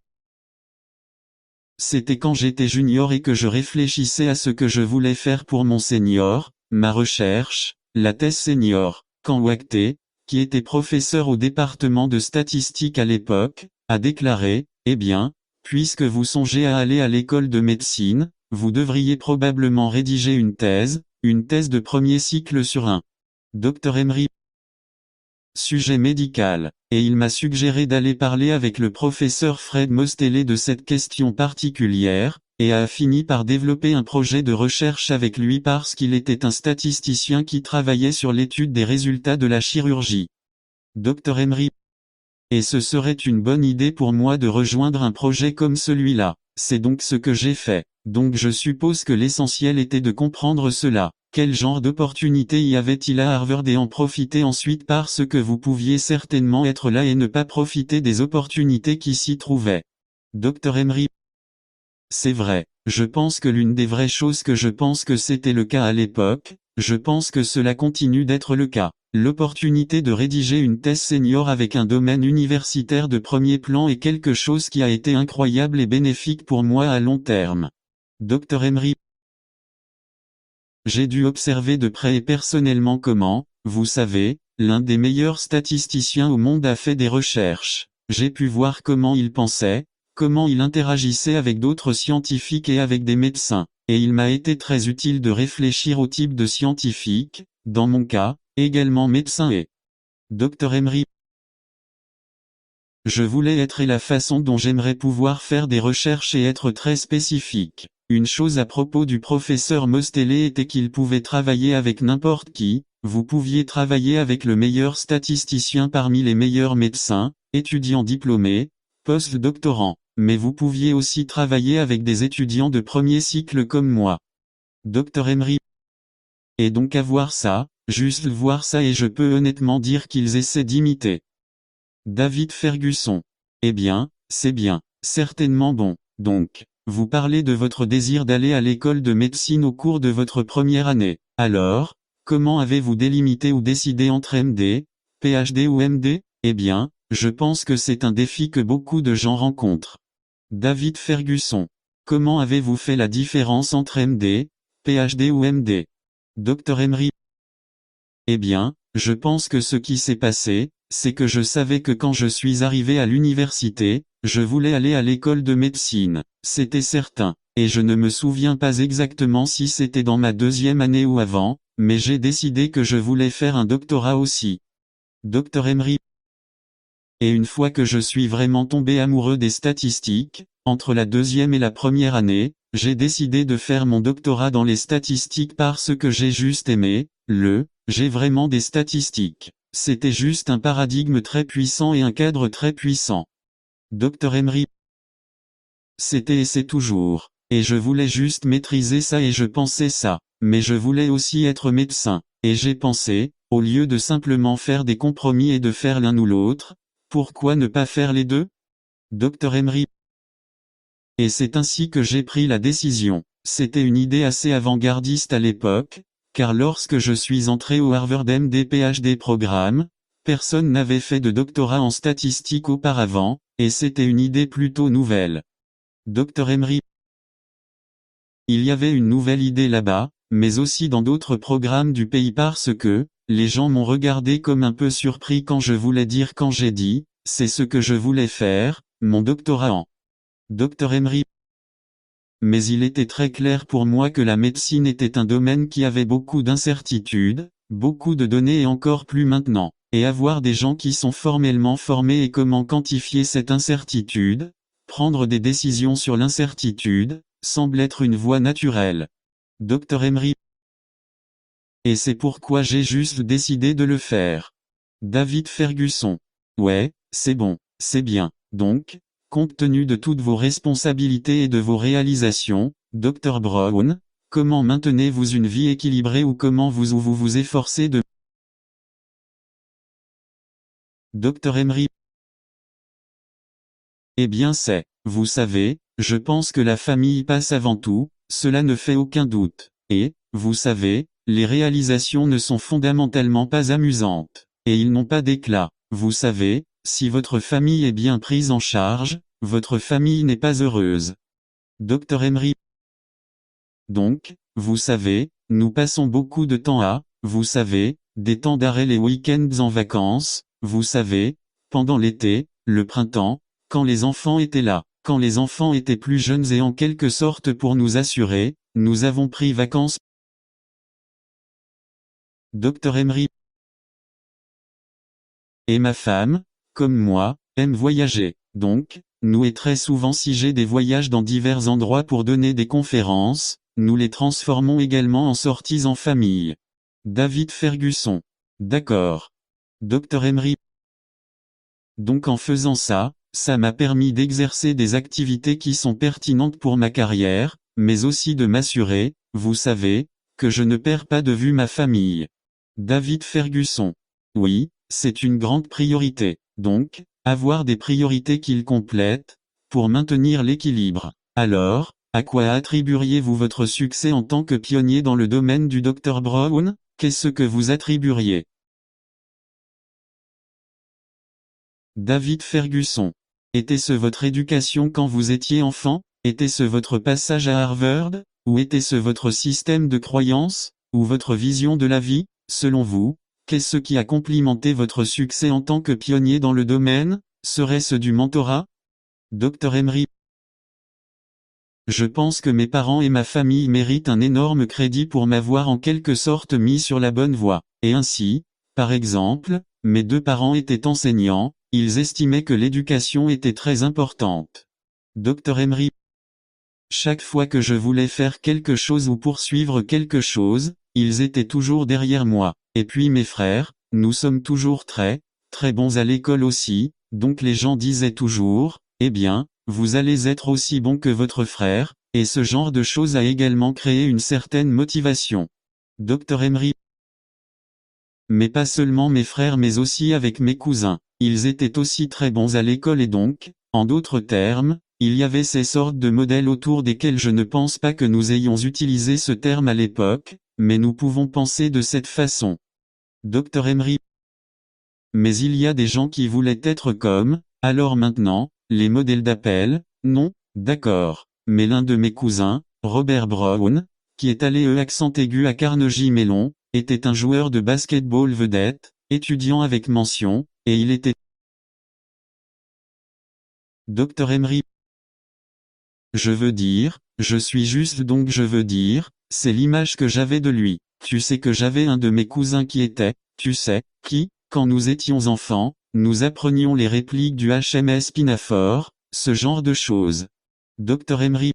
C'était quand j'étais junior et que je réfléchissais à ce que je voulais faire pour mon senior, ma recherche, la thèse senior, quand Wachter, qui était professeur au département de statistique à l'époque, a déclaré, eh bien, puisque vous songez à aller à l'école de médecine, vous devriez probablement rédiger une thèse de premier cycle sur un Dr Emery. Sujet médical, et il m'a suggéré d'aller parler avec le professeur Fred Mostellet de cette question particulière, et a fini par développer un projet de recherche avec lui parce qu'il était un statisticien qui travaillait sur l'étude des résultats de la chirurgie. Dr Emery. Et ce serait une bonne idée pour moi de rejoindre un projet comme celui-là. C'est donc ce que j'ai fait. Donc je suppose que l'essentiel était de comprendre cela. Quel genre d'opportunité y avait-il à Harvard et en profiter ensuite parce que vous pouviez certainement être là et ne pas profiter des opportunités qui s'y trouvaient. Dr Emery. C'est vrai, je pense que l'une des vraies choses que je pense que c'était le cas à l'époque, je pense que cela continue d'être le cas. L'opportunité de rédiger une thèse senior avec un domaine universitaire de premier plan est quelque chose qui a été incroyable et bénéfique pour moi à long terme. Dr Emery. J'ai dû observer de près et personnellement comment, vous savez, l'un des meilleurs statisticiens au monde a fait des recherches. J'ai pu voir comment il pensait, comment il interagissait avec d'autres scientifiques et avec des médecins. Et il m'a été très utile de réfléchir au type de scientifique, dans mon cas, également médecin et Dr Emery. Je voulais être et la façon dont j'aimerais pouvoir faire des recherches et être très spécifique. Une chose à propos du professeur Mostellet était qu'il pouvait travailler avec n'importe qui, vous pouviez travailler avec le meilleur statisticien parmi les meilleurs médecins, étudiants diplômés, post-doctorants, mais vous pouviez aussi travailler avec des étudiants de premier cycle comme moi. Dr Emery. Et donc avoir ça, juste voir ça et je peux honnêtement dire qu'ils essaient d'imiter. David Ferguson. Eh bien, c'est bien, certainement bon, donc. Vous parlez de votre désir d'aller à l'école de médecine au cours de votre première année. Alors, comment avez-vous délimité ou décidé entre MD, PhD ou MD ? Eh bien, je pense que c'est un défi que beaucoup de gens rencontrent. David Ferguson. Comment avez-vous fait la différence entre MD, PhD ou MD ? Dr Emery. Eh bien, je pense que ce qui s'est passé, c'est que je savais que quand je suis arrivé à l'université, je voulais aller à l'école de médecine, c'était certain, et je ne me souviens pas exactement si c'était dans ma 2e année ou avant, mais j'ai décidé que je voulais faire un doctorat aussi. Dr Emery. Et une fois que je suis vraiment tombé amoureux des statistiques, entre la 2e et la 1re année, j'ai décidé de faire mon doctorat dans les statistiques parce que j'ai juste aimé, j'ai vraiment des statistiques. C'était juste un paradigme très puissant et un cadre très puissant. Dr Emery. C'était et c'est toujours. Et je voulais juste maîtriser ça et je pensais ça. Mais je voulais aussi être médecin. Et j'ai pensé, au lieu de simplement faire des compromis et de faire l'un ou l'autre, pourquoi ne pas faire les deux? Dr Emery. Et c'est ainsi que j'ai pris la décision. C'était une idée assez avant-gardiste à l'époque, car lorsque je suis entré au Harvard MD-PhD programme, personne n'avait fait de doctorat en statistique auparavant, et c'était une idée plutôt nouvelle. Dr Emery. Il y avait une nouvelle idée là-bas, mais aussi dans d'autres programmes du pays parce que, les gens m'ont regardé comme un peu surpris quand j'ai dit, c'est ce que je voulais faire, mon doctorat en Dr Emery. Mais il était très clair pour moi que la médecine était un domaine qui avait beaucoup d'incertitudes, beaucoup de données et encore plus maintenant. Et avoir des gens qui sont formellement formés et comment quantifier cette incertitude, prendre des décisions sur l'incertitude, semble être une voie naturelle. Dr Emery. Et c'est pourquoi j'ai juste décidé de le faire. David Ferguson. Ouais, c'est bon, c'est bien. Donc, compte tenu de toutes vos responsabilités et de vos réalisations, Dr Brown, comment maintenez-vous une vie équilibrée ou comment vous efforcez de... Dr Emery. Eh bien vous savez, je pense que la famille passe avant tout, cela ne fait aucun doute. Et, vous savez, les réalisations ne sont fondamentalement pas amusantes. Et ils n'ont pas d'éclat. Vous savez, si votre famille est bien prise en charge, votre famille n'est pas heureuse. Dr Emery. Donc, vous savez, nous passons beaucoup de temps vous savez, des temps d'arrêt les week-ends en vacances, vous savez, pendant l'été, le printemps, quand les enfants étaient là, quand les enfants étaient plus jeunes et en quelque sorte pour nous assurer, nous avons pris vacances. Dr Emery. Et ma femme, comme moi, aime voyager, donc, nous et très souvent si j'ai des voyages dans divers endroits pour donner des conférences, nous les transformons également en sorties en famille. David Ferguson. D'accord. Dr Emery. Donc en faisant ça, ça m'a permis d'exercer des activités qui sont pertinentes pour ma carrière, mais aussi de m'assurer, vous savez, que je ne perds pas de vue ma famille. David Ferguson. Oui, c'est une grande priorité. Donc, avoir des priorités qu'ils complètent, pour maintenir l'équilibre. Alors, à quoi attribueriez-vous votre succès en tant que pionnier dans le domaine du Dr Brown? Qu'est-ce que vous attribueriez? David Ferguson. Était-ce votre éducation quand vous étiez enfant? Était-ce votre passage à Harvard? Ou était-ce votre système de croyances? Ou votre vision de la vie? Selon vous, qu'est-ce qui a complimenté votre succès en tant que pionnier dans le domaine? Serait-ce du mentorat? Dr Emery. Je pense que mes parents et ma famille méritent un énorme crédit pour m'avoir en quelque sorte mis sur la bonne voie. Et ainsi, par exemple, mes 2 parents étaient enseignants, ils estimaient que l'éducation était très importante. Dr Emery. Chaque fois que je voulais faire quelque chose ou poursuivre quelque chose, ils étaient toujours derrière moi. Et puis mes frères, nous sommes toujours très bons à l'école aussi, donc les gens disaient toujours, eh bien, vous allez être aussi bon que votre frère, et ce genre de choses a également créé une certaine motivation. Dr Emery. Mais pas seulement mes frères mais aussi avec mes cousins. Ils étaient aussi très bons à l'école et donc, en d'autres termes, il y avait ces sortes de modèles autour desquels je ne pense pas que nous ayons utilisé ce terme à l'époque, mais nous pouvons penser de cette façon. Dr Emery. Mais il y a des gens qui voulaient être comme, alors maintenant, les modèles d'appel, non, d'accord. Mais l'un de mes cousins, Robert Brown, qui est allé accent aigu à Carnegie Mellon, était un joueur de basketball vedette, étudiant avec mention, Et il était... Dr Emery. Je veux dire, je suis juste donc je veux dire, c'est l'image que j'avais de lui. Tu sais que j'avais un de mes cousins qui était, tu sais, qui, quand nous étions enfants, nous apprenions les répliques du HMS Pinafore, ce genre de choses. Dr Emery.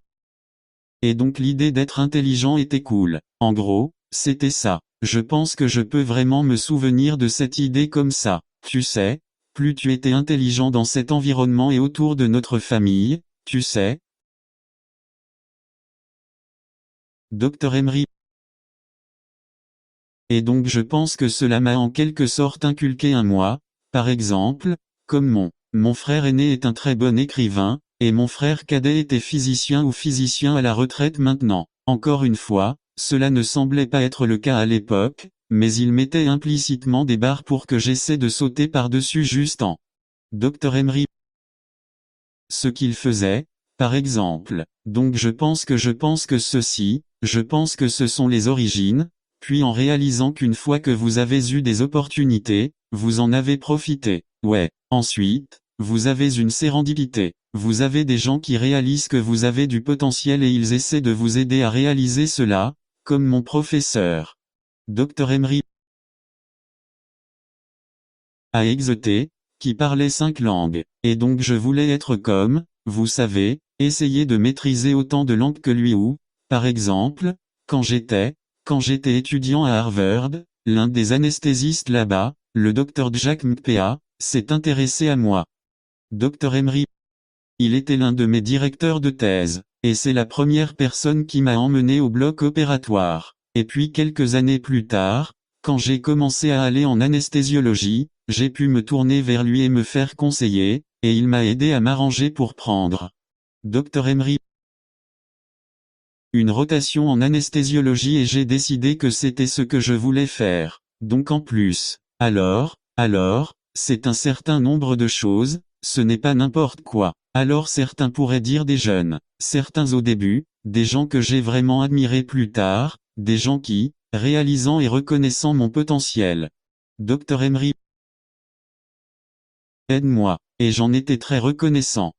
Et donc l'idée d'être intelligent était cool. En gros, c'était ça. Je pense que je peux vraiment me souvenir de cette idée comme ça. Tu sais, plus tu étais intelligent dans cet environnement et autour de notre famille, tu sais. Dr Emery. Et donc je pense que cela m'a en quelque sorte inculqué un moi, par exemple, comme mon frère aîné est un très bon écrivain, et mon frère cadet était physicien ou physicien à la retraite maintenant. Encore une fois, cela ne semblait pas être le cas à l'époque, mais il mettait implicitement des barres pour que j'essaie de sauter par-dessus juste en. Dr Emery. Ce qu'il faisait, par exemple. Donc je pense que ceci, je pense que ce sont les origines, puis en réalisant qu'une fois que vous avez eu des opportunités, vous en avez profité. Ouais. Ensuite, vous avez une sérendipité. Vous avez des gens qui réalisent que vous avez du potentiel et ils essaient de vous aider à réaliser cela, comme mon professeur. Dr Emery. A exoté, qui parlait 5 langues. Et donc je voulais être comme, vous savez, essayer de maîtriser autant de langues que lui ou, par exemple, quand j'étais étudiant à Harvard, l'un des anesthésistes là-bas, le Dr Jack Mpea, s'est intéressé à moi. Dr Emery. Il était l'un de mes directeurs de thèse, et c'est la première personne qui m'a emmené au bloc opératoire. Et puis quelques années plus tard, quand j'ai commencé à aller en anesthésiologie, j'ai pu me tourner vers lui et me faire conseiller, et il m'a aidé à m'arranger pour prendre. Dr Emery. Une rotation en anesthésiologie et j'ai décidé que c'était ce que je voulais faire. Donc en plus, alors, c'est un certain nombre de choses, ce n'est pas n'importe quoi. Alors certains pourraient dire des jeunes, certains au début, des gens que j'ai vraiment admirés plus tard, des gens qui, réalisant et reconnaissant mon potentiel. Dr Emery. Aide-moi. Et j'en étais très reconnaissant.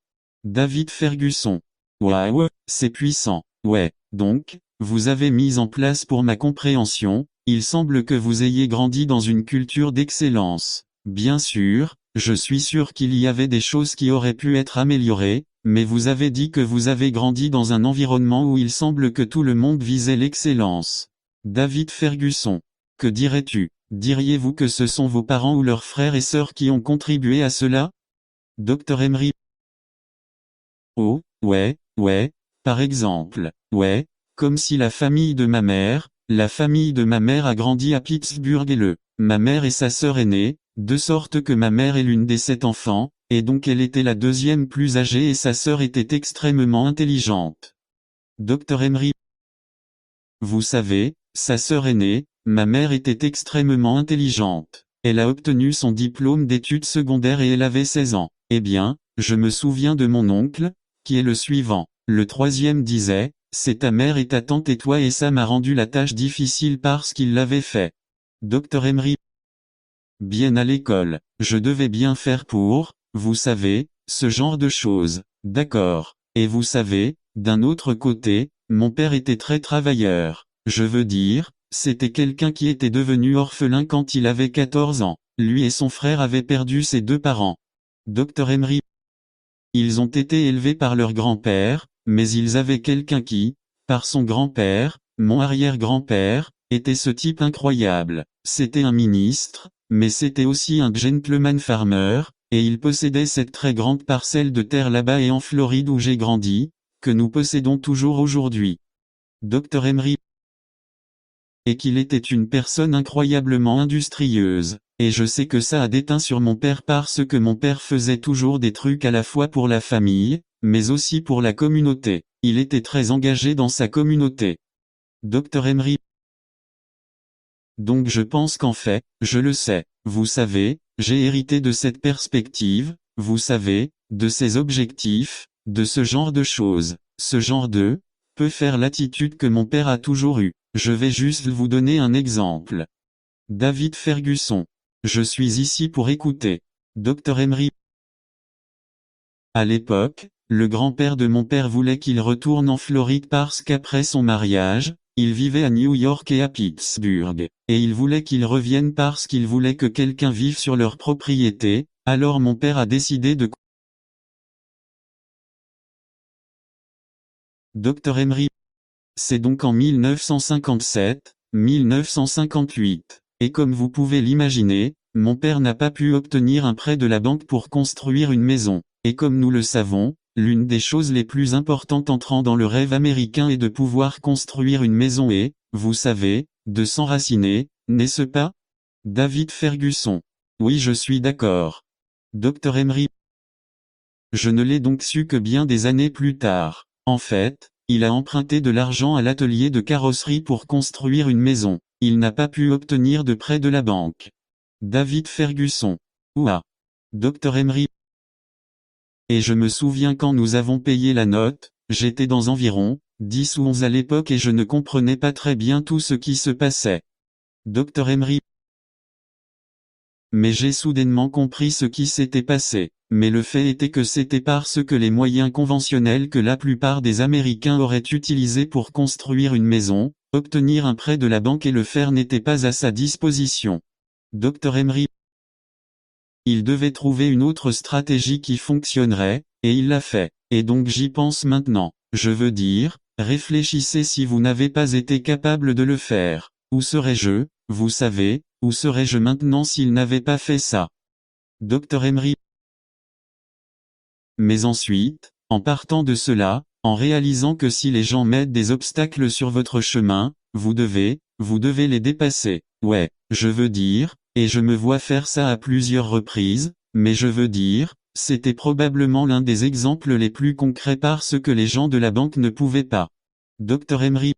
David Ferguson. Waouh, c'est puissant. Ouais, donc, vous avez mis en place pour ma compréhension, il semble que vous ayez grandi dans une culture d'excellence. Bien sûr, je suis sûr qu'il y avait des choses qui auraient pu être améliorées, mais vous avez dit que vous avez grandi dans un environnement où il semble que tout le monde visait l'excellence. David Ferguson. Que dirais-tu? Diriez-vous que ce sont vos parents ou leurs frères et sœurs qui ont contribué à cela? Dr Emery. Oh, ouais, par exemple, ouais, comme si la famille de ma mère a grandi à Pittsburgh et ma mère et sa sœur aînée, de sorte que ma mère est l'une des 7 enfants, et donc elle était la deuxième plus âgée et sa sœur était extrêmement intelligente. Dr Emery. Vous savez, sa sœur aînée, ma mère était extrêmement intelligente. Elle a obtenu son diplôme d'études secondaires et elle avait 16 ans. Eh bien, je me souviens de mon oncle, qui est le suivant. Le troisième disait, c'est ta mère et ta tante et toi et ça m'a rendu la tâche difficile parce qu'il l'avait fait. Dr Emery. Bien à l'école, je devais bien faire pour, vous savez, ce genre de choses. D'accord. Et vous savez, d'un autre côté, mon père était très travailleur. Je veux dire, c'était quelqu'un qui était devenu orphelin quand il avait 14 ans. Lui et son frère avaient perdu ses 2 parents. Dr Emery. Ils ont été élevés par leur grand-père, mais ils avaient quelqu'un qui, par son grand-père, mon arrière-grand-père, était ce type incroyable. C'était un ministre, mais c'était aussi un gentleman farmer, et il possédait cette très grande parcelle de terre là-bas et en Floride où j'ai grandi, que nous possédons toujours aujourd'hui. Dr Emery. Et qu'il était une personne incroyablement industrieuse. Et je sais que ça a déteint sur mon père parce que mon père faisait toujours des trucs à la fois pour la famille, mais aussi pour la communauté. Il était très engagé dans sa communauté. Dr Emery. Donc je pense qu'en fait, je le sais. Vous savez, j'ai hérité de cette perspective, vous savez, de ces objectifs, de ce genre de choses. Ce genre de, peut faire l'attitude que mon père a toujours eue. Je vais juste vous donner un exemple. David Ferguson. Je suis ici pour écouter. Dr Emery. À l'époque, le grand-père de mon père voulait qu'il retourne en Floride parce qu'après son mariage, il vivait à New York et à Pittsburgh, et il voulait qu'il revienne parce qu'il voulait que quelqu'un vive sur leur propriété, alors mon père a décidé de... Dr Emery. C'est donc en 1957, 1958, et comme vous pouvez l'imaginer, mon père n'a pas pu obtenir un prêt de la banque pour construire une maison, et comme nous le savons, l'une des choses les plus importantes entrant dans le rêve américain est de pouvoir construire une maison et, vous savez, de s'enraciner, n'est-ce pas? David Fergusson. Oui, je suis d'accord. Dr Emery. Je ne l'ai donc su que bien des années plus tard. En fait, il a emprunté de l'argent à l'atelier de carrosserie pour construire une maison. Il n'a pas pu obtenir de prêt de la banque. David Fergusson. Ouah. Dr Emery. Et je me souviens quand nous avons payé la note, j'étais dans environ 10 ou 11 à l'époque et je ne comprenais pas très bien tout ce qui se passait. Dr Emery. Mais j'ai soudainement compris ce qui s'était passé. Mais le fait était que c'était parce que les moyens conventionnels que la plupart des Américains auraient utilisés pour construire une maison, obtenir un prêt de la banque et le faire n'étaient pas à sa disposition. Dr Emery. Il devait trouver une autre stratégie qui fonctionnerait, et il l'a fait. Et donc j'y pense maintenant. Je veux dire, réfléchissez si vous n'avez pas été capable de le faire. Où serais-je, vous savez, où serais-je maintenant s'il n'avait pas fait ça? Dr Emery. Mais ensuite, en partant de cela, en réalisant que si les gens mettent des obstacles sur votre chemin, vous devez les dépasser. Ouais, je veux dire, et je me vois faire ça à plusieurs reprises, mais je veux dire, c'était probablement l'un des exemples les plus concrets parce que les gens de la banque ne pouvaient pas. Dr Emery.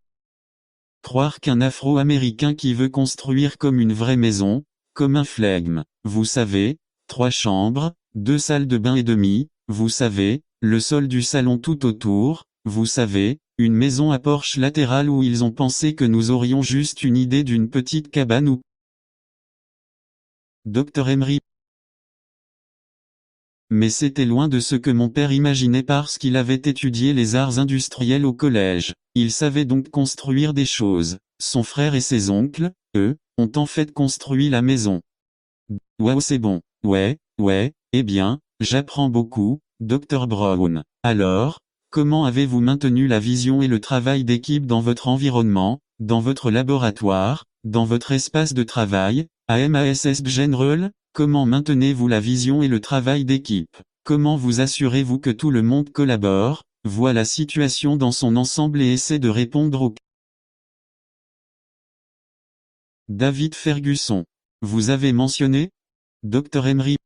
Croire qu'un Afro-Américain qui veut construire comme une vraie maison, comme un flegme, vous savez, 3 chambres, 2 salles de bain et demi, vous savez, le sol du salon tout autour, vous savez, une maison à porche latérale où ils ont pensé que nous aurions juste une idée d'une petite cabane ou... Dr Emery. Mais c'était loin de ce que mon père imaginait parce qu'il avait étudié les arts industriels au collège. Il savait donc construire des choses. Son frère et ses oncles, eux, ont en fait construit la maison. Waouh, c'est bon. Ouais, eh bien, j'apprends beaucoup, Dr Brown. Alors, comment avez-vous maintenu la vision et le travail d'équipe dans votre environnement, dans votre laboratoire, dans votre espace de travail, à MASS General? Comment maintenez-vous la vision et le travail d'équipe? Comment vous assurez-vous que tout le monde collabore, voit la situation dans son ensemble et essaie de répondre aux... David Fergusson. Vous avez mentionné? Dr Emery.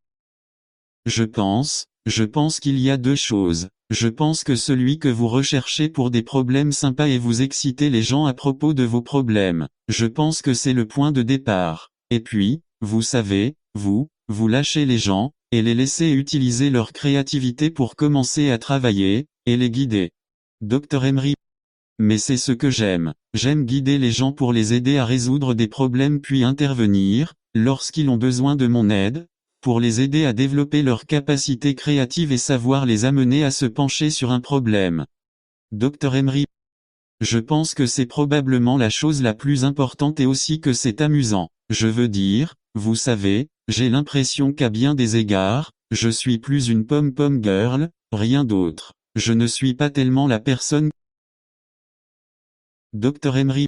Je pense qu'il y a 2 choses. Je pense que celui que vous recherchez pour des problèmes sympas et vous excitez les gens à propos de vos problèmes. Je pense que c'est le point de départ. Et puis, vous savez, vous lâchez les gens, et les laissez utiliser leur créativité pour commencer à travailler, et les guider. Dr Emery. Mais c'est ce que j'aime. J'aime guider les gens pour les aider à résoudre des problèmes puis intervenir, lorsqu'ils ont besoin de mon aide, pour les aider à développer leurs capacités créatives et savoir les amener à se pencher sur un problème. Dr Emery. Je pense que c'est probablement la chose la plus importante et aussi que c'est amusant. Je veux dire, vous savez, j'ai l'impression qu'à bien des égards, je suis plus une pom-pom girl, rien d'autre. Je ne suis pas tellement la personne. Dr Emery.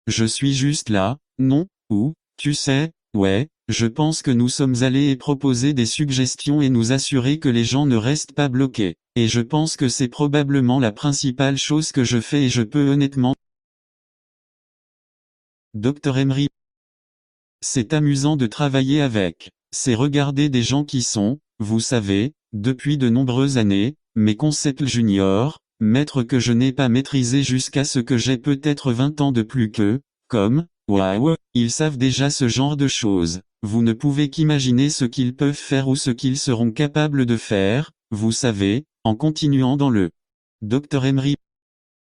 Je suis juste là, non, ou, tu sais, ouais, je pense que nous sommes allés et proposer des suggestions et nous assurer que les gens ne restent pas bloqués. Et je pense que c'est probablement la principale chose que je fais et je peux honnêtement... Dr Emery. C'est amusant de travailler avec. C'est regarder des gens qui sont, vous savez, depuis de nombreuses années, mes concepts juniors, maîtres que je n'ai pas maîtrisés jusqu'à ce que j'ai peut-être 20 ans de plus qu'eux, comme, waouh, ils savent déjà ce genre de choses. Vous ne pouvez qu'imaginer ce qu'ils peuvent faire ou ce qu'ils seront capables de faire, vous savez, en continuant dans le Dr Emery.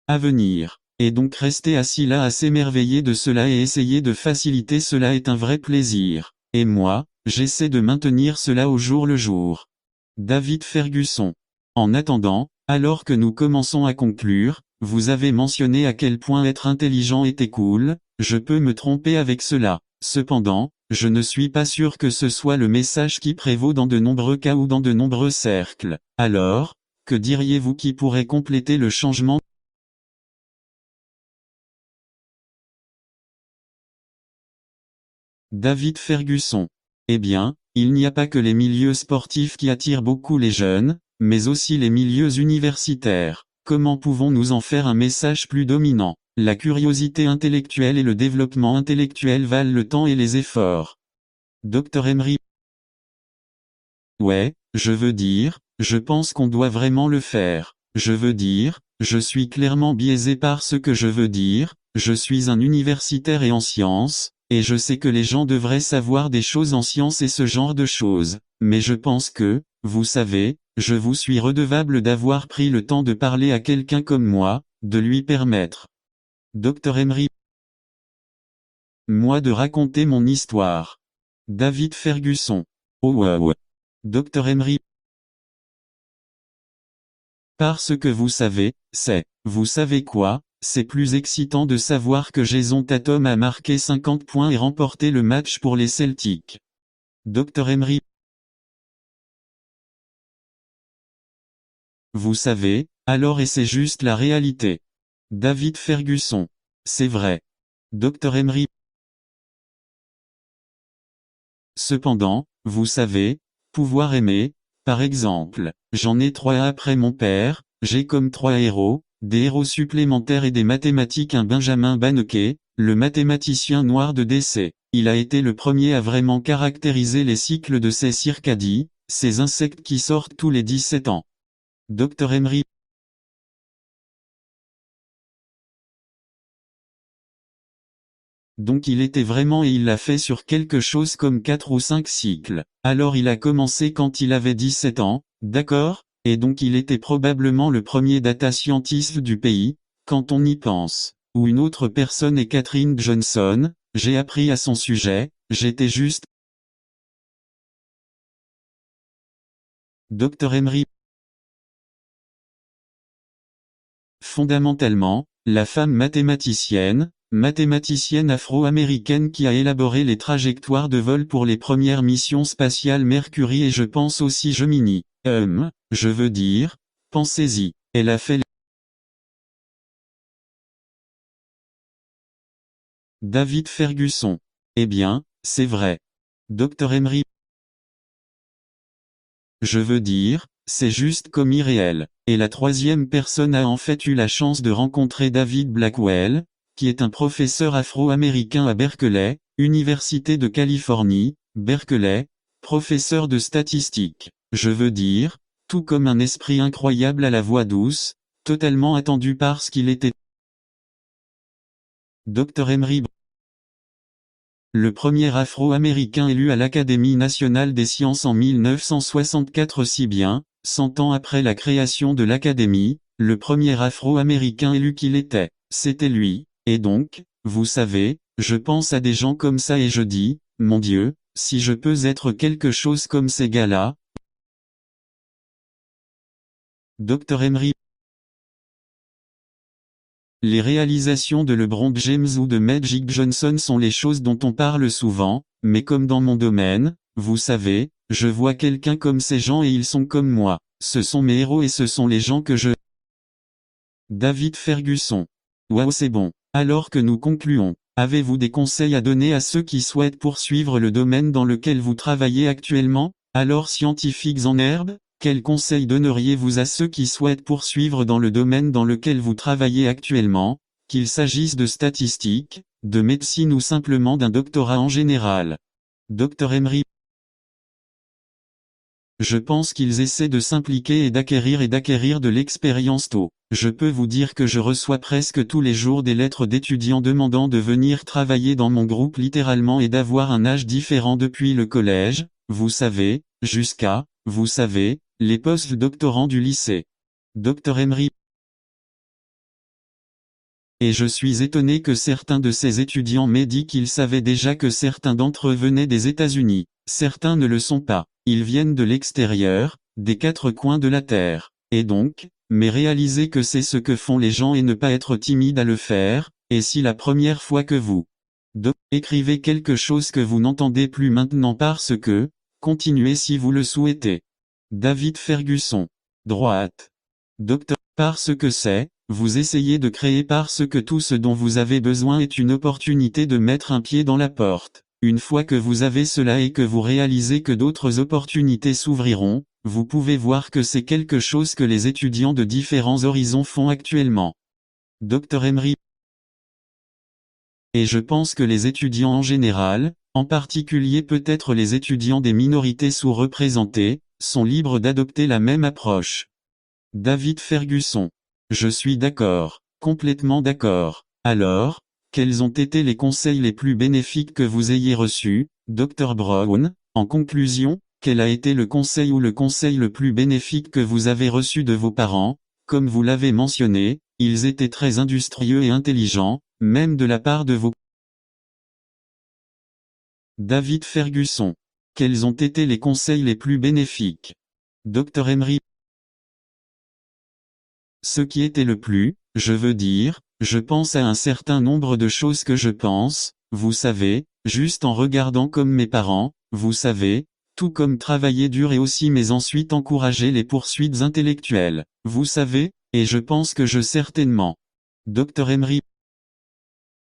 À venir. Et donc rester assis là à s'émerveiller de cela et essayer de faciliter cela est un vrai plaisir. Et moi, j'essaie de maintenir cela au jour le jour. David Ferguson. En attendant, alors que nous commençons à conclure, vous avez mentionné à quel point être intelligent était cool, je peux me tromper avec cela. Cependant, je ne suis pas sûr que ce soit le message qui prévaut dans de nombreux cas ou dans de nombreux cercles. Alors, que diriez-vous qui pourrait compléter le changement? David Ferguson. Eh bien, il n'y a pas que les milieux sportifs qui attirent beaucoup les jeunes, mais aussi les milieux universitaires. Comment pouvons-nous en faire un message plus dominant? La curiosité intellectuelle et le développement intellectuel valent le temps et les efforts. Dr Emery. Ouais, je veux dire, je pense qu'on doit vraiment le faire. Je veux dire, je suis clairement biaisé par ce que je veux dire, je suis un universitaire et en sciences, et je sais que les gens devraient savoir des choses en sciences et ce genre de choses. Mais je pense que, vous savez, je vous suis redevable d'avoir pris le temps de parler à quelqu'un comme moi, de lui permettre. Dr Emery. Moi de raconter mon histoire. David Ferguson. Oh wow. Dr Emery. Parce que vous savez, vous savez quoi, c'est plus excitant de savoir que Jason Tatum a marqué 50 points et remporté le match pour les Celtics. Dr Emery. Vous savez, alors et c'est juste la réalité. David Ferguson. C'est vrai. Dr Emery. Cependant, vous savez, pouvoir aimer, par exemple, j'en ai 3 après mon père, j'ai comme 3 héros, des héros supplémentaires et des mathématiques. Un Benjamin Banneker, le mathématicien noir de DC. Il a été le premier à vraiment caractériser les cycles de ces circadies, ces insectes qui sortent tous les 17 ans. Dr Emery. Donc il était vraiment et il l'a fait sur quelque chose comme 4 ou 5 cycles. Alors il a commencé quand il avait 17 ans, d'accord, et donc il était probablement le premier data scientist du pays, quand on y pense. Ou une autre personne est Catherine Johnson, j'ai appris à son sujet, j'étais juste. Dr Emery. Fondamentalement, la femme mathématicienne afro-américaine qui a élaboré les trajectoires de vol pour les premières missions spatiales Mercury et je pense aussi Gemini. Je veux dire, pensez-y, elle a fait. David Ferguson. Eh bien, c'est vrai. Dr Emery. Je veux dire, c'est juste comme irréel. Et la troisième personne a en fait eu la chance de rencontrer David Blackwell, qui est un professeur afro-américain à Berkeley, Université de Californie, Berkeley, professeur de statistique. Je veux dire, tout comme un esprit incroyable à la voix douce, totalement attendu parce qu'il était. Dr Emery. Le premier afro-américain élu à l'Académie nationale des sciences en 1964. Si bien, 100 ans après la création de l'Académie, le premier afro-américain élu qu'il était, c'était lui, et donc, vous savez, je pense à des gens comme ça et je dis, mon Dieu, si je peux être quelque chose comme ces gars-là. Dr Emery. Les réalisations de LeBron James ou de Magic Johnson sont les choses dont on parle souvent, mais comme dans mon domaine, vous savez, je vois quelqu'un comme ces gens et ils sont comme moi. Ce sont mes héros et ce sont les gens que je. David Ferguson. Waouh, c'est bon. Alors que nous concluons, avez-vous des conseils à donner à ceux qui souhaitent poursuivre le domaine dans lequel vous travaillez actuellement? Alors scientifiques en herbe, quels conseils donneriez-vous à ceux qui souhaitent poursuivre dans le domaine dans lequel vous travaillez actuellement, qu'il s'agisse de statistiques, de médecine ou simplement d'un doctorat en général? Dr Emery. Je pense qu'ils essaient de s'impliquer et d'acquérir de l'expérience tôt. Je peux vous dire que je reçois presque tous les jours des lettres d'étudiants demandant de venir travailler dans mon groupe littéralement et d'avoir un âge différent depuis le collège, vous savez, jusqu'à, vous savez, les post-doctorants du lycée. Dr Emery. Et je suis étonné que certains de ces étudiants m'aient dit qu'ils savaient déjà que certains d'entre eux venaient des États-Unis. Certains ne le sont pas. Ils viennent de l'extérieur, des quatre coins de la Terre. Et donc, mais réaliser que c'est ce que font les gens et ne pas être timide à le faire, et si la première fois que vous écrivez quelque chose que vous n'entendez plus maintenant parce que, continuez si vous le souhaitez. David Ferguson. Droite. Docteur. Parce que c'est, vous essayez de créer parce que tout ce dont vous avez besoin est une opportunité de mettre un pied dans la porte. Une fois que vous avez cela et que vous réalisez que d'autres opportunités s'ouvriront, vous pouvez voir que c'est quelque chose que les étudiants de différents horizons font actuellement. Dr Emery. Et je pense que les étudiants en général, en particulier peut-être les étudiants des minorités sous-représentées, sont libres d'adopter la même approche. David Ferguson. Je suis d'accord, complètement d'accord. Alors, quels ont été les conseils les plus bénéfiques que vous ayez reçus, Dr Brown? En conclusion, quel a été le conseil ou le conseil le plus bénéfique que vous avez reçu de vos parents? Comme vous l'avez mentionné, ils étaient très industrieux et intelligents, même de la part de vos... David Ferguson. Quels ont été les conseils les plus bénéfiques? Dr Emery. Ce qui était le plus, je veux dire, je pense à un certain nombre de choses que je pense, vous savez, juste en regardant comme mes parents, vous savez, tout comme travailler dur et aussi mais ensuite encourager les poursuites intellectuelles, vous savez, et je pense que je certainement. Dr Emery.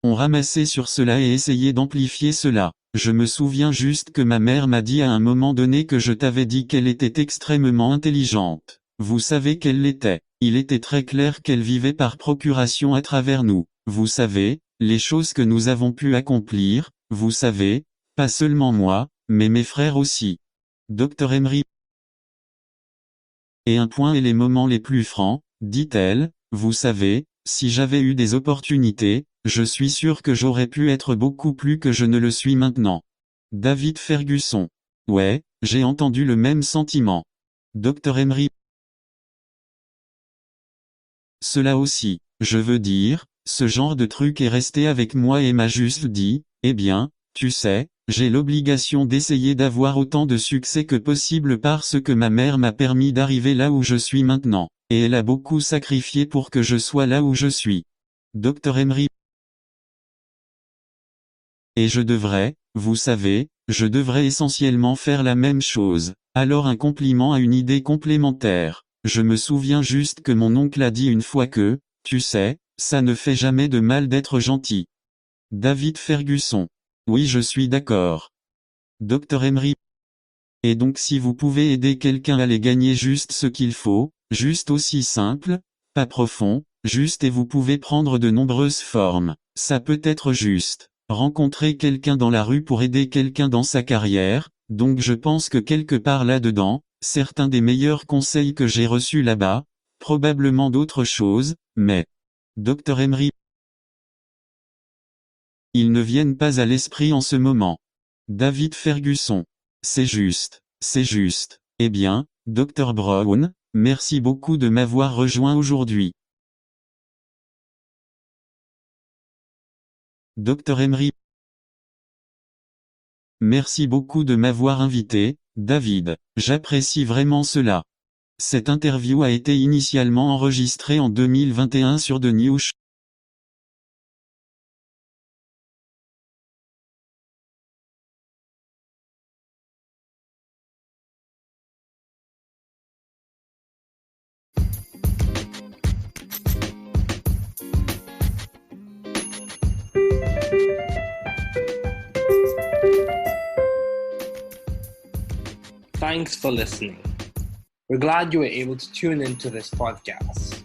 On ramassait sur cela et essayait d'amplifier cela. Je me souviens juste que ma mère m'a dit à un moment donné que je t'avais dit qu'elle était extrêmement intelligente. Vous savez qu'elle l'était. Il était très clair qu'elle vivait par procuration à travers nous. Vous savez, les choses que nous avons pu accomplir, vous savez, pas seulement moi, mais mes frères aussi. Dr Emery. Et un point et les moments les plus francs, dit-elle, vous savez, si j'avais eu des opportunités, je suis sûr que j'aurais pu être beaucoup plus que je ne le suis maintenant. David Ferguson. Ouais, j'ai entendu le même sentiment. Dr Emery. Cela aussi, je veux dire, ce genre de truc est resté avec moi et m'a juste dit, eh bien, tu sais, j'ai l'obligation d'essayer d'avoir autant de succès que possible parce que ma mère m'a permis d'arriver là où je suis maintenant, et elle a beaucoup sacrifié pour que je sois là où je suis. Dr Emery. Et je devrais, vous savez, je devrais essentiellement faire la même chose. Alors un compliment à une idée complémentaire. Je me souviens juste que mon oncle a dit une fois que, tu sais, ça ne fait jamais de mal d'être gentil. David Ferguson. Oui, je suis d'accord. Dr Emery. Et donc si vous pouvez aider quelqu'un à les gagner juste ce qu'il faut, juste aussi simple, pas profond, juste et vous pouvez prendre de nombreuses formes. Ça peut être juste. Rencontrer quelqu'un dans la rue pour aider quelqu'un dans sa carrière, donc je pense que quelque part là-dedans, certains des meilleurs conseils que j'ai reçus là-bas, probablement d'autres choses, mais... Dr Emery. Ils ne viennent pas à l'esprit en ce moment. David Ferguson. C'est juste. Eh bien, Dr Brown, merci beaucoup de m'avoir rejoint aujourd'hui. Dr Emery. Merci beaucoup de m'avoir invité, David. J'apprécie vraiment cela. Cette interview a été initialement enregistrée en 2021 sur The New Show. Thanks for listening. We're glad you were able to tune into this podcast.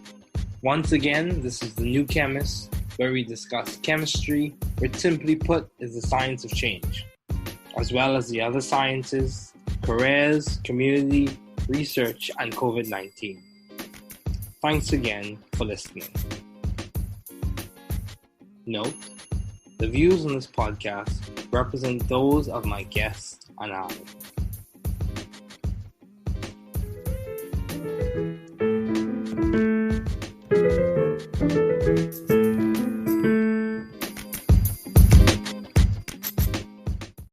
Once again, this is The New Chemist, where we discuss chemistry, which simply put is the science of change, as well as the other sciences, careers, community, research, and COVID-19. Thanks again for listening. Note, the views on this podcast represent those of my guests and I.